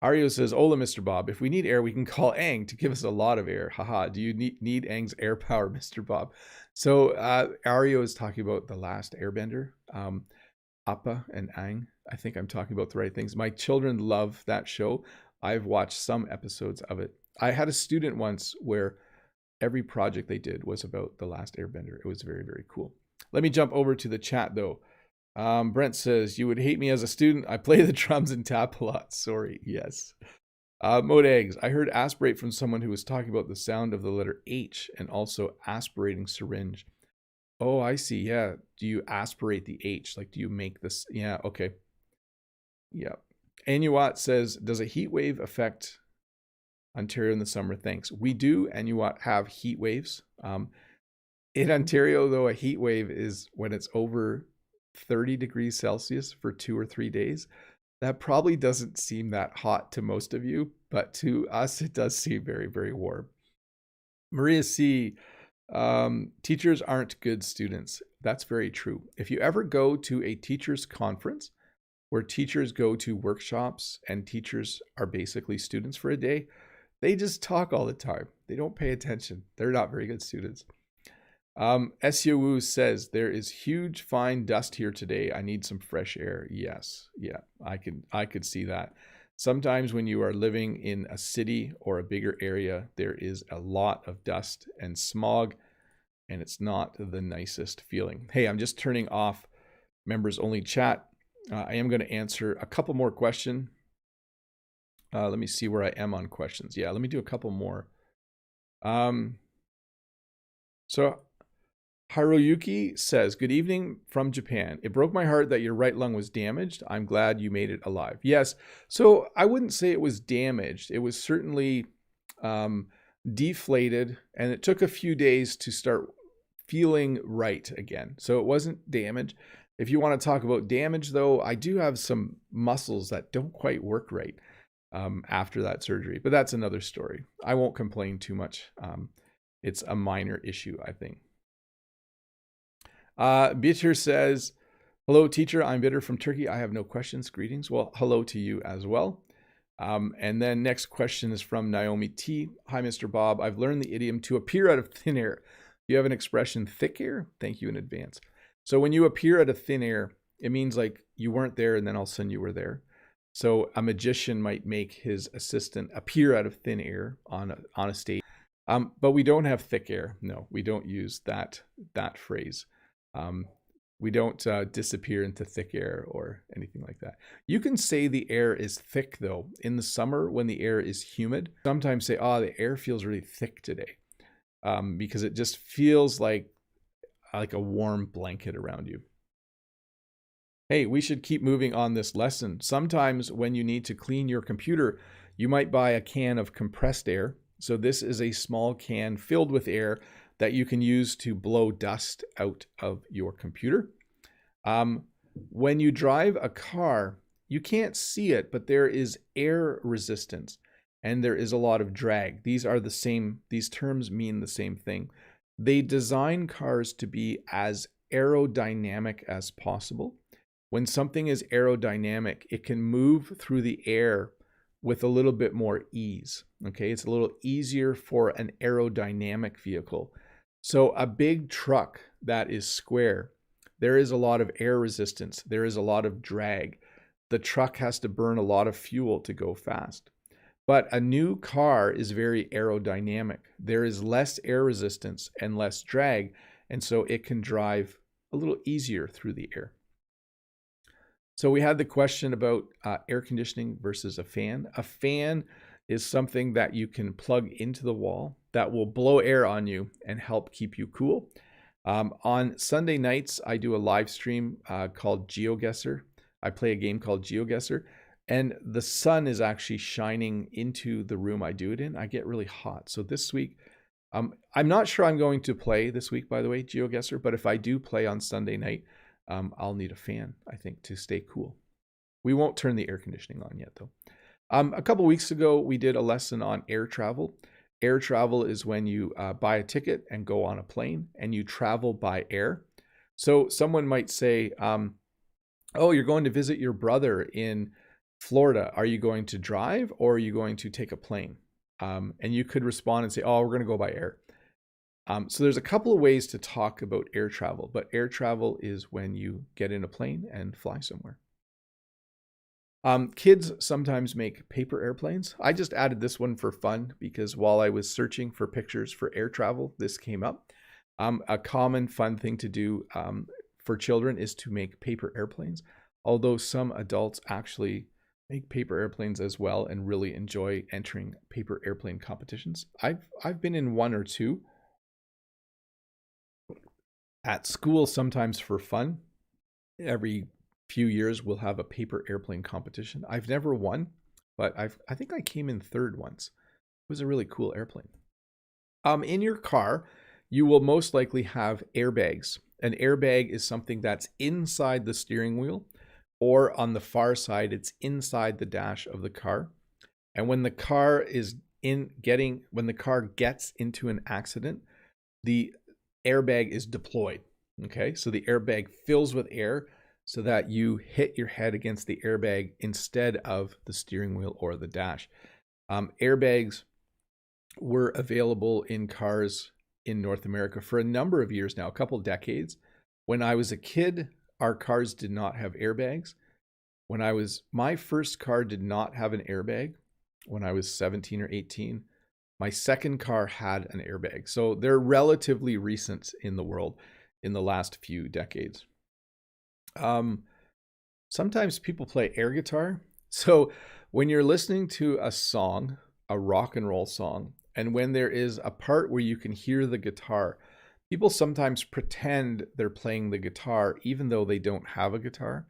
A: Ario says, Hola, Mr. Bob. If we need air, we can call Aang to give us a lot of air. Haha. Do you need Aang's air power, Mr. Bob? So Ario is talking about The Last Airbender. Appa and Aang. I think I'm talking about the right things. My children love that show. I've watched some episodes of it. I had a student once where every project they did was about The Last Airbender. It was very, very cool. Let me jump over to the chat though. Brent says, you would hate me as a student. I play the drums and tap a lot. Sorry. Yes. Mode Eggs. I heard aspirate from someone who was talking about the sound of the letter H and also aspirating syringe. Oh, I see. Yeah. Do you aspirate the H? Like, do you make this? Yeah. Okay. Yeah. Anuat says, does a heat wave affect Ontario in the summer? Thanks. We do, Anuat, have heat waves. In Ontario, though, a heat wave is when it's over 30 degrees Celsius for 2 or 3 days. That probably doesn't seem that hot to most of you, but to us, it does seem very, very warm. Maria C., teachers aren't good students. That's very true. If you ever go to a teachers conference where teachers go to workshops and teachers are basically students for a day, they just talk all the time. They don't pay attention. They're not very good students. Wu says, there is huge fine dust here today. I need some fresh air. Yes. Yeah, I could see that. Sometimes when you are living in a city or a bigger area, there is a lot of dust and smog, and it's not the nicest feeling. Hey, I'm just turning off members only chat. I am going to answer a couple more questions. Let me see where I am on questions. Yeah, let me do a couple more. So Haroyuki says, good evening from Japan. It broke my heart that your right lung was damaged. I'm glad you made it alive. Yes. So I wouldn't say it was damaged. It was certainly deflated, and it took a few days to start feeling right again. So it wasn't damage. If you want to talk about damage, though, I do have some muscles that don't quite work right after that surgery, but that's another story. I won't complain too much. It's a minor issue, I think. Bitter says, hello, teacher. I'm Bitter from Turkey. I have no questions. Greetings. Well, hello to you as well. And then next question is from Naomi T. Hi, Mr. Bob. I've learned the idiom to appear out of thin air. You have an expression, thick air? Thank you in advance. So when you appear out of thin air, it means like you weren't there and then all of a sudden you were there. So a magician might make his assistant appear out of thin air on a stage. But we don't have thick air. No, we don't use that phrase. We don't disappear into thick air or anything like that. You can say the air is thick, though. In the summer, when the air is humid, sometimes say, oh, the air feels really thick today, because it just feels like a warm blanket around you. Hey, we should keep moving on this lesson. Sometimes when you need to clean your computer, you might buy a can of compressed air. So this is a small can filled with air that you can use to blow dust out of your computer. When you drive a car, you can't see it, but there is air resistance and there is a lot of drag. These terms mean the same thing. They design cars to be as aerodynamic as possible. When something is aerodynamic, it can move through the air with a little bit more ease. Okay, it's a little easier for an aerodynamic vehicle. So a big truck that is square, there is a lot of air resistance. There is a lot of drag. The truck has to burn a lot of fuel to go fast. But a new car is very aerodynamic. There is less air resistance and less drag, and so it can drive a little easier through the air. So we had the question about air conditioning versus a fan. A fan is something that you can plug into the wall that will blow air on you and help keep you cool. On Sunday nights, I do a live stream called GeoGuessr. I play a game called GeoGuessr, and the sun is actually shining into the room I do it in. I get really hot. So this week, I'm not sure I'm going to play this week, by the way, GeoGuessr, but if I do play on Sunday night, I'll need a fan, I think, to stay cool. We won't turn the air conditioning on yet, though. A couple weeks ago, we did a lesson on air travel. Air travel is when you buy a ticket and go on a plane and you travel by air. So someone might say, oh, you're going to visit your brother in Florida. Are you going to drive or are you going to take a plane? And you could respond and say, oh, we're going to go by air. So there's a couple of ways to talk about air travel, but air travel is when you get in a plane and fly somewhere. Kids sometimes make paper airplanes. I just added this one for fun because while I was searching for pictures for air travel, this came up. A common fun thing to do for children is to make paper airplanes, although some adults actually make paper airplanes as well and really enjoy entering paper airplane competitions. I've been in one or two. At school, sometimes for fun. Every few years we'll have a paper airplane competition. I've never won, but I think I came in third once. It was a really cool airplane. In your car, you will most likely have airbags. An airbag is something that's inside the steering wheel, or on the far side, it's inside the dash of the car. And when the car gets into an accident, the airbag is deployed. Okay, so the airbag fills with air so that you hit your head against the airbag instead of the steering wheel or the dash. Airbags were available in cars in North America for a number of years now, a couple decades. When I was a kid, our cars did not have airbags. My first car did not have an airbag when I was 17 or 18. My second car had an airbag. So they're relatively recent in the world in the last few decades. Sometimes people play air guitar. So when you're listening to a song, a rock and roll song, and when there is a part where you can hear the guitar, people sometimes pretend they're playing the guitar even though they don't have a guitar.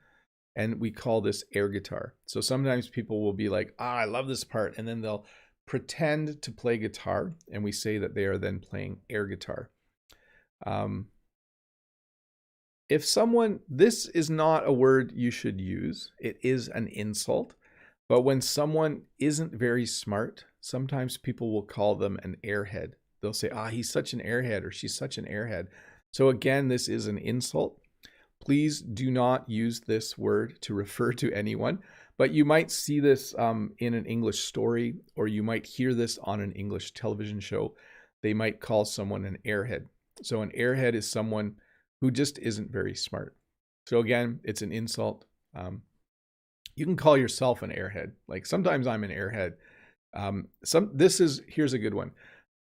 A: And we call this air guitar. So sometimes people will be like, I love this part. And then they'll pretend to play guitar. And we say that they are then playing air guitar. This is not a word you should use. It is an insult. But when someone isn't very smart, sometimes people will call them an airhead. They'll say, he's such an airhead, or she's such an airhead. So again, this is an insult. Please do not use this word to refer to anyone, but you might see this in an English story, or you might hear this on an English television show. They might call someone an airhead. So an airhead is someone who just isn't very smart. So again, it's an insult. You can call yourself an airhead. Like sometimes I'm an airhead. Here's a good one.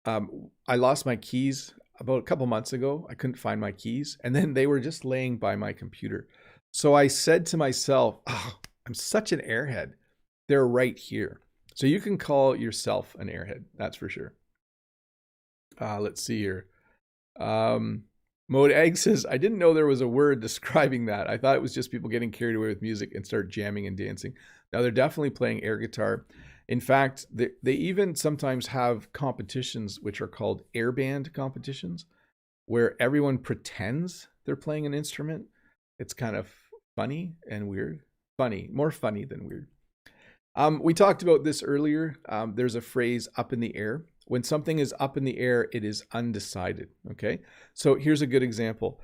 A: I lost my keys about a couple months ago. I couldn't find my keys, and then they were just laying by my computer. So I said to myself, I'm such an airhead. They're right here. So you can call yourself an airhead. That's for sure. Let's see here. Mode Egg says, I didn't know there was a word describing that. I thought it was just people getting carried away with music and start jamming and dancing. Now they're definitely playing air guitar. In fact, they even sometimes have competitions which are called air band competitions, where everyone pretends they're playing an instrument. It's kind of funny and weird. Funny, more funny than weird. We talked about this earlier. There's a phrase, up in the air. When something is up in the air, it is undecided, okay? So here's a good example.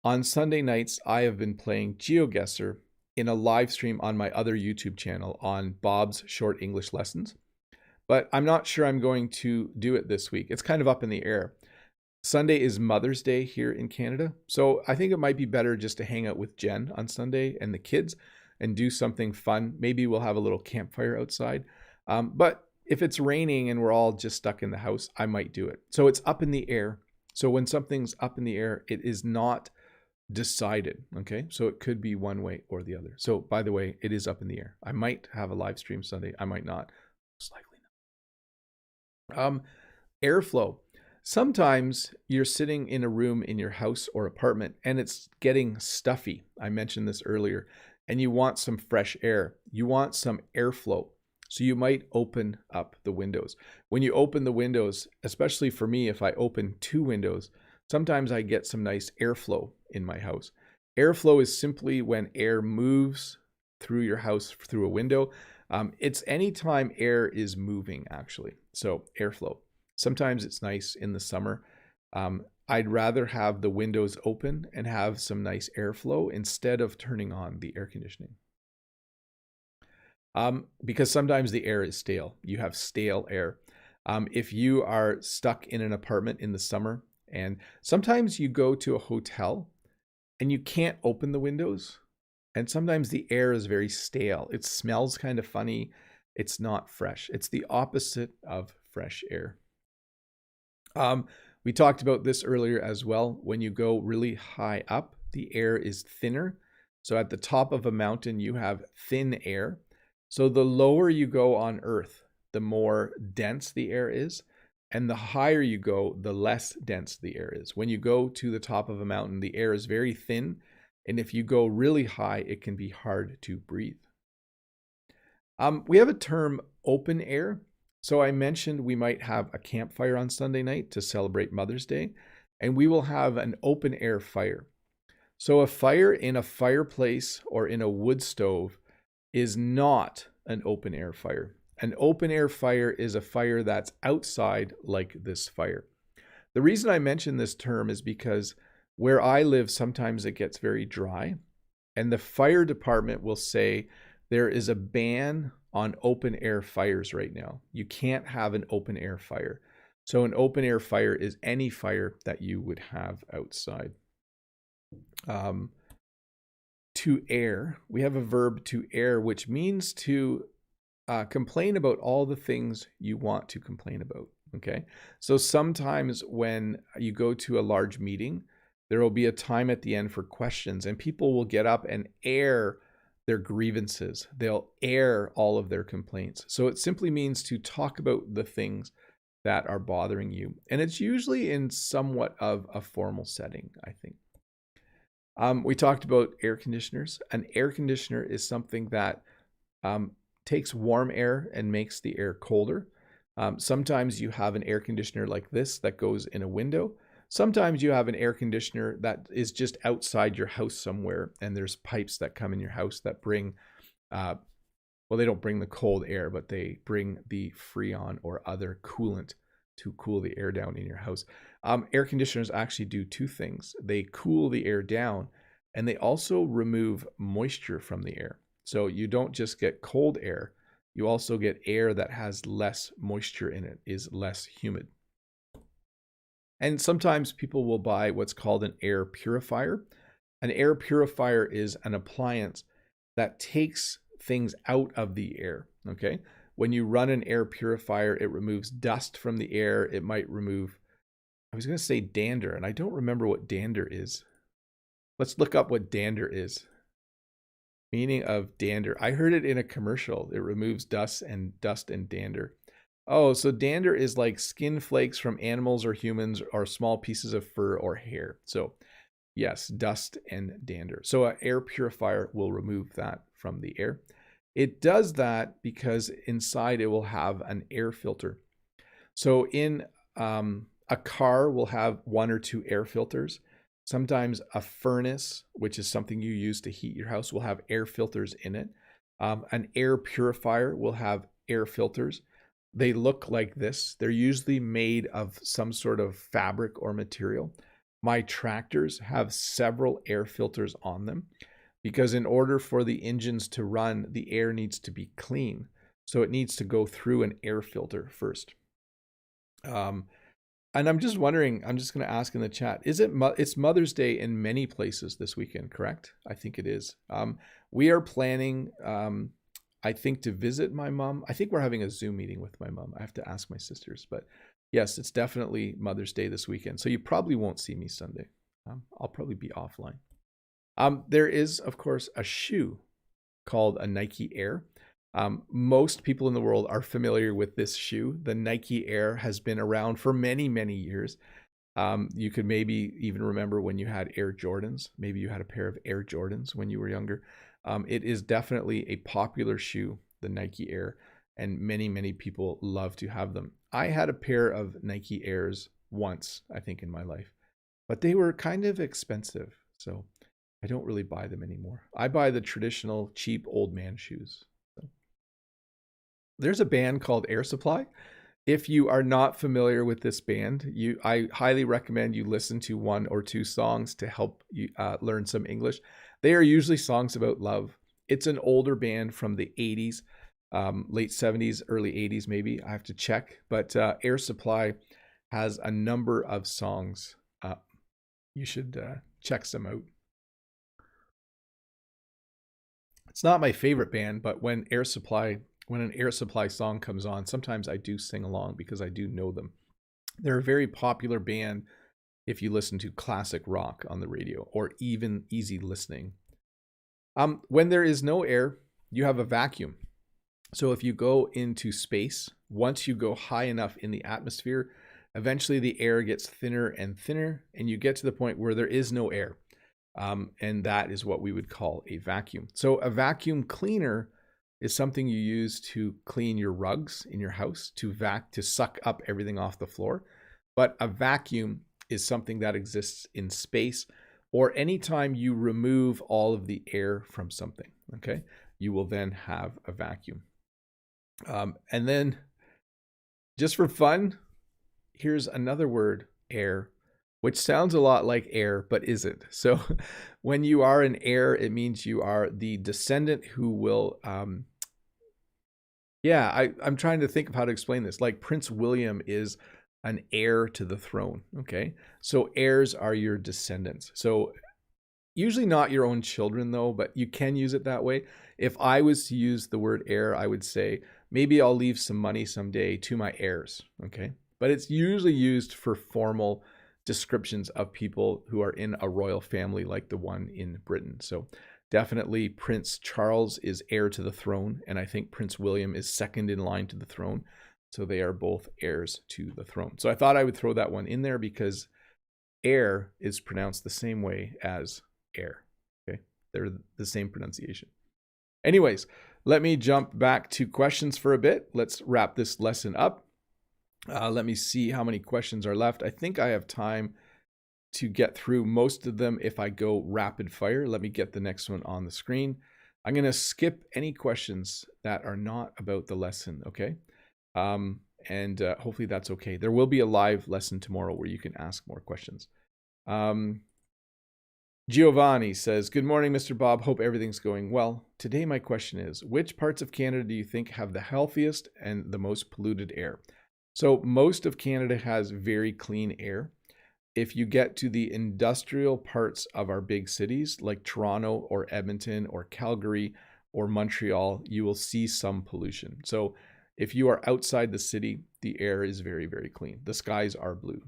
A: On Sunday nights, I have been playing GeoGuessr in a live stream on my other YouTube channel on Bob's Short English Lessons, but I'm not sure I'm going to do it this week. It's kind of up in the air. Sunday is Mother's Day here in Canada, so I think it might be better just to hang out with Jen on Sunday and the kids and do something fun. Maybe we'll have a little campfire outside. But if it's raining and we're all just stuck in the house, I might do it. So it's up in the air. So when something's up in the air, it is not decided, okay? So it could be one way or the other. So by the way, it is up in the air. I might have a live stream Sunday. I might not. Most likely not. Airflow. Sometimes you're sitting in a room in your house or apartment and it's getting stuffy. I mentioned this earlier. And you want some fresh air. You want some airflow. So you might open up the windows. When you open the windows, especially for me, if I open 2 windows, sometimes I get some nice airflow in my house. Airflow is simply when air moves through your house through a window. It's anytime air is moving, actually. So airflow. Sometimes it's nice in the summer. I'd rather have the windows open and have some nice airflow instead of turning on the air conditioning. Because sometimes the air is stale. You have stale air. If you are stuck in an apartment in the summer, and sometimes you go to a hotel and you can't open the windows, and sometimes the air is very stale. It smells kind of funny. It's not fresh. It's the opposite of fresh air. We talked about this earlier as well. When you go really high up, the air is thinner. So at the top of a mountain, you have thin air. So the lower you go on Earth, the more dense the air is. And the higher you go, the less dense the air is. When you go to the top of a mountain, the air is very thin. And if you go really high, it can be hard to breathe. We have a term, open air. So I mentioned we might have a campfire on Sunday night to celebrate Mother's Day, and we will have an open air fire. So a fire in a fireplace or in a wood stove is not an open air fire. An open air fire is a fire that's outside, like this fire. The reason I mention this term is because where I live, sometimes it gets very dry, and the fire department will say there is a ban on open air fires right now. You can't have an open air fire. So an open air fire is any fire that you would have outside. To air, we have a verb to air, which means to complain about all the things you want to complain about. Okay. So sometimes when you go to a large meeting, there will be a time at the end for questions, and people will get up and air their grievances. They'll air all of their complaints. So it simply means to talk about the things that are bothering you. And it's usually in somewhat of a formal setting, I think. We talked about air conditioners. An air conditioner is something that takes warm air and makes the air colder. Sometimes you have an air conditioner like this that goes in a window. Sometimes you have an air conditioner that is just outside your house somewhere, and there's pipes that come in your house that bring, well, they don't bring the cold air, but they bring the Freon or other coolant to cool the air down in your house. Air conditioners actually do 2 things. They cool the air down, and they also remove moisture from the air. So you don't just get cold air, you also get air that has less moisture in it, is less humid. And sometimes people will buy what's called an air purifier. An air purifier is an appliance that takes things out of the air, okay? When you run an air purifier, it removes dust from the air. It might remove, I was going to say dander, and I don't remember what dander is. Let's look up what dander is. Meaning of dander. I heard it in a commercial. It removes dust and dander. Oh, so dander is like skin flakes from animals or humans or small pieces of fur or hair. So yes, dust and dander. So an air purifier will remove that from the air. It does that because inside it will have an air filter. So in a car will have 1 or 2 air filters. Sometimes a furnace, which is something you use to heat your house, will have air filters in it. An air purifier will have air filters. They look like this. They're usually made of some sort of fabric or material. My tractors have several air filters on them because in order for the engines to run, the air needs to be clean. So it needs to go through an air filter first. And I'm just wondering, I'm just going to ask in the chat, it's Mother's Day in many places this weekend, correct? I think it is. We are planning, I think, to visit my mom. I think we're having a Zoom meeting with my mom. I have to ask my sisters, but yes, it's definitely Mother's Day this weekend. So you probably won't see me Sunday. I'll probably be offline. There is, of course, a shoe called a Nike Air. Most people in the world are familiar with this shoe. The Nike Air has been around for many, many years. You could maybe even remember when you had Air Jordans. Maybe you had a pair of Air Jordans when you were younger. It is definitely a popular shoe, the Nike Air, and many, many people love to have them. I had a pair of Nike Airs once, I think, in my life, but they were kind of expensive, so I don't really buy them anymore. I buy the traditional cheap old man shoes. There's a band called Air Supply. If you are not familiar with this band, I highly recommend you listen to 1 or 2 songs to help you learn some English. They are usually songs about love. It's an older band from the 80s, late 70s, early 80s maybe. I have to check. But Air Supply has a number of songs. You should check some out. It's not my favorite band, but when an Air Supply song comes on, sometimes I do sing along because I do know them. They're a very popular band if you listen to classic rock on the radio or even easy listening. When there is no air, you have a vacuum. So if you go into space, once you go high enough in the atmosphere, eventually the air gets thinner and thinner, and you get to the point where there is no air. And that is what we would call a vacuum. So a vacuum cleaner is something you use to clean your rugs in your house, to suck up everything off the floor. But a vacuum is something that exists in space, or anytime you remove all of the air from something, okay? You will then have a vacuum. And then just for fun, here's another word, air, which sounds a lot like heir, but isn't. So when you are an heir, it means you are the descendant who will, I'm trying to think of how to explain this. Like Prince William is an heir to the throne, okay? So heirs are your descendants. So usually not your own children though, but you can use it that way. If I was to use the word heir, I would say, maybe I'll leave some money someday to my heirs, okay? But it's usually used for formal descriptions of people who are in a royal family like the one in Britain. So definitely Prince Charles is heir to the throne, and I think Prince William is second in line to the throne. So they are both heirs to the throne. So I thought I would throw that one in there because heir is pronounced the same way as heir. Okay, they're the same pronunciation. Anyways, let me jump back to questions for a bit. Let's wrap this lesson up. Let me see how many questions are left. I think I have time to get through most of them if I go rapid fire. Let me get the next one on the screen. I'm going to skip any questions that are not about the lesson, okay? And hopefully that's okay. There will be a live lesson tomorrow where you can ask more questions. Giovanni says, good morning, Mr. Bob. Hope everything's going well. Today my question is, which parts of Canada do you think have the healthiest and the most polluted air? So most of Canada has very clean air. If you get to the industrial parts of our big cities like Toronto or Edmonton or Calgary or Montreal, you will see some pollution. So if you are outside the city, the air is very, very clean. The skies are blue.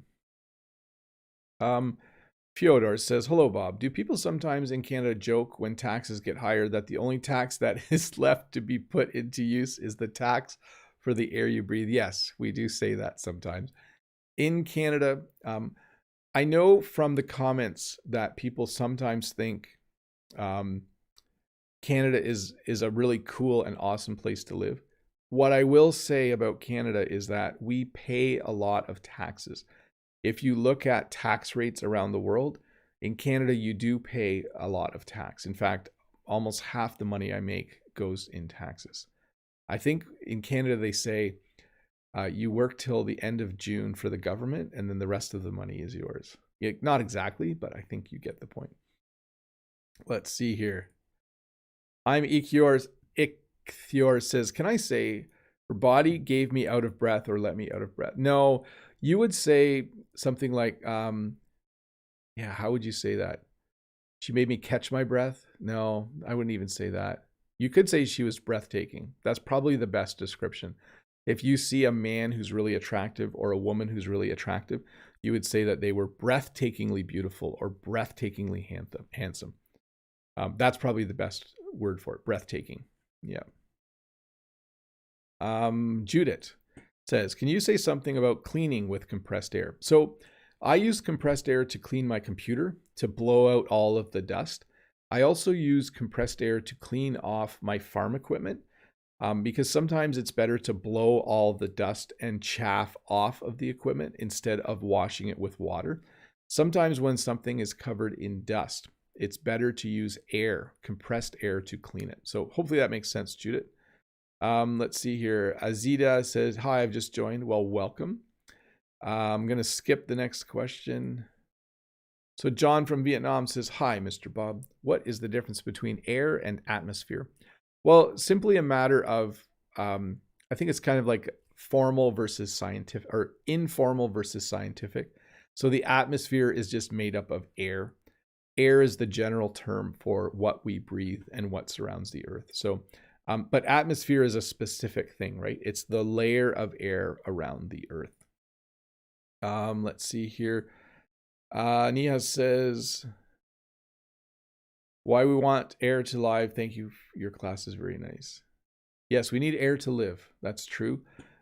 A: Fyodor says, hello, Bob. Do people sometimes in Canada joke when taxes get higher that the only tax that is left to be put into use is the tax for the air you breathe? Yes, we do say that sometimes. In Canada, I know from the comments that people sometimes think Canada is a really cool and awesome place to live. What I will say about Canada is that we pay a lot of taxes. If you look at tax rates around the world, in Canada, you do pay a lot of tax. In fact, almost half the money I make goes in taxes. I think in Canada, they say you work till the end of June for the government, and then the rest of the money is yours. Not exactly, but I think you get the point. Let's see here. I'm Ichthior says, can I say her body gave me out of breath or let me out of breath? No, you would say something like, yeah, how would you say that? She made me catch my breath? No, I wouldn't even say that. You could say she was breathtaking. That's probably the best description. If you see a man who's really attractive or a woman who's really attractive, you would say that they were breathtakingly beautiful or breathtakingly handsome. That's probably the best word for it, breathtaking. Yeah. Judith says, can you say something about cleaning with compressed air? So I use compressed air to clean my computer, to blow out all of the dust. I also use compressed air to clean off my farm equipment because sometimes it's better to blow all the dust and chaff off of the equipment instead of washing it with water. Sometimes when something is covered in dust, it's better to use air, compressed air, to clean it. So hopefully that makes sense, Judith. Let's see here. Azida says, hi, I've just joined. Well, welcome. I'm going to skip the next question. So John from Vietnam says, hi, Mr. Bob. What is the difference between air and atmosphere? Well, simply a matter of, I think it's kind of like formal versus scientific, or informal versus scientific. So the atmosphere is just made up of air. Air is the general term for what we breathe and what surrounds the earth. So, but atmosphere is a specific thing, right? It's the layer of air around the earth. Let's see here. Nia says, why we want air to live. Thank you. Your class is very nice. Yes, we need air to live. That's true.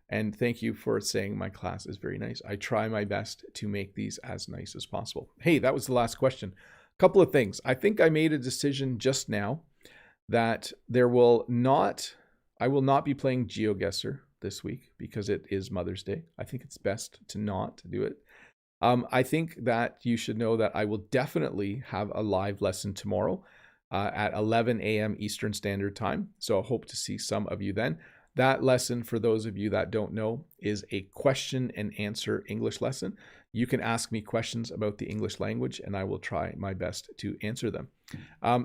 A: And thank you for saying my class is very nice. I try my best to make these as nice as possible. Hey, that was the last question. A couple of things. I think I made a decision just now that I will not be playing GeoGuessr this week because it is Mother's Day. I think it's best to not do it. I think that you should know that I will definitely have a live lesson tomorrow at 11 a.m. Eastern Standard Time. So I hope to see some of you then. That lesson, for those of you that don't know, is a question and answer English lesson. You can ask me questions about the English language and I will try my best to answer them.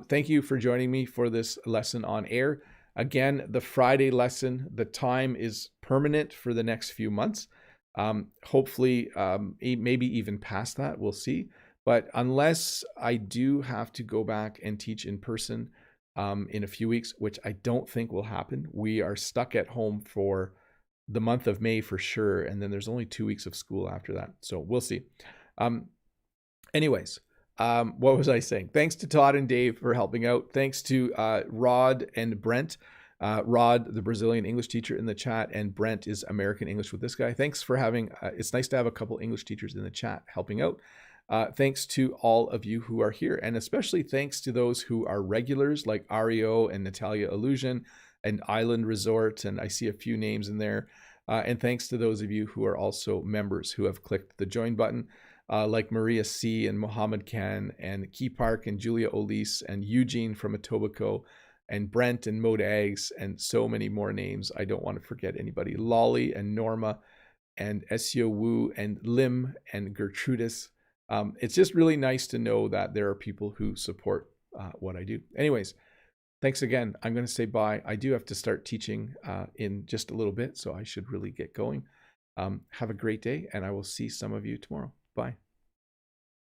A: Thank you for joining me for this lesson on air. Again, the Friday lesson, the time is permanent for the next few months. Hopefully, maybe even past that, we'll see. But unless I do have to go back and teach in person in a few weeks, which I don't think will happen, we are stuck at home for the month of May for sure. And then there's only 2 weeks of school after that. So we'll see. Anyways, what was I saying? Thanks to Todd and Dave for helping out. Thanks to Rod and Brent. Rod, the Brazilian English teacher in the chat, and Brent is American English with this guy. Thanks for having, it's nice to have a couple English teachers in the chat helping out. Thanks to all of you who are here, and especially thanks to those who are regulars like Ario and Natalia Illusion and Island Resort, and I see a few names in there. And thanks to those of you who are also members who have clicked the join button, like Maria C. and Mohammed Khan and Key Park and Julia Olise and Eugene from Etobicoke and Brent and Mode Eggs and so many more names. I don't want to forget anybody. Lolly and Norma and Essio Wu and Lim and Gertrudis. It's just really nice to know that there are people who support what I do. Anyways, thanks again. I'm going to say bye. I do have to start teaching in just a little bit, so I should really get going. Have a great day, and I will see some of you tomorrow. Bye.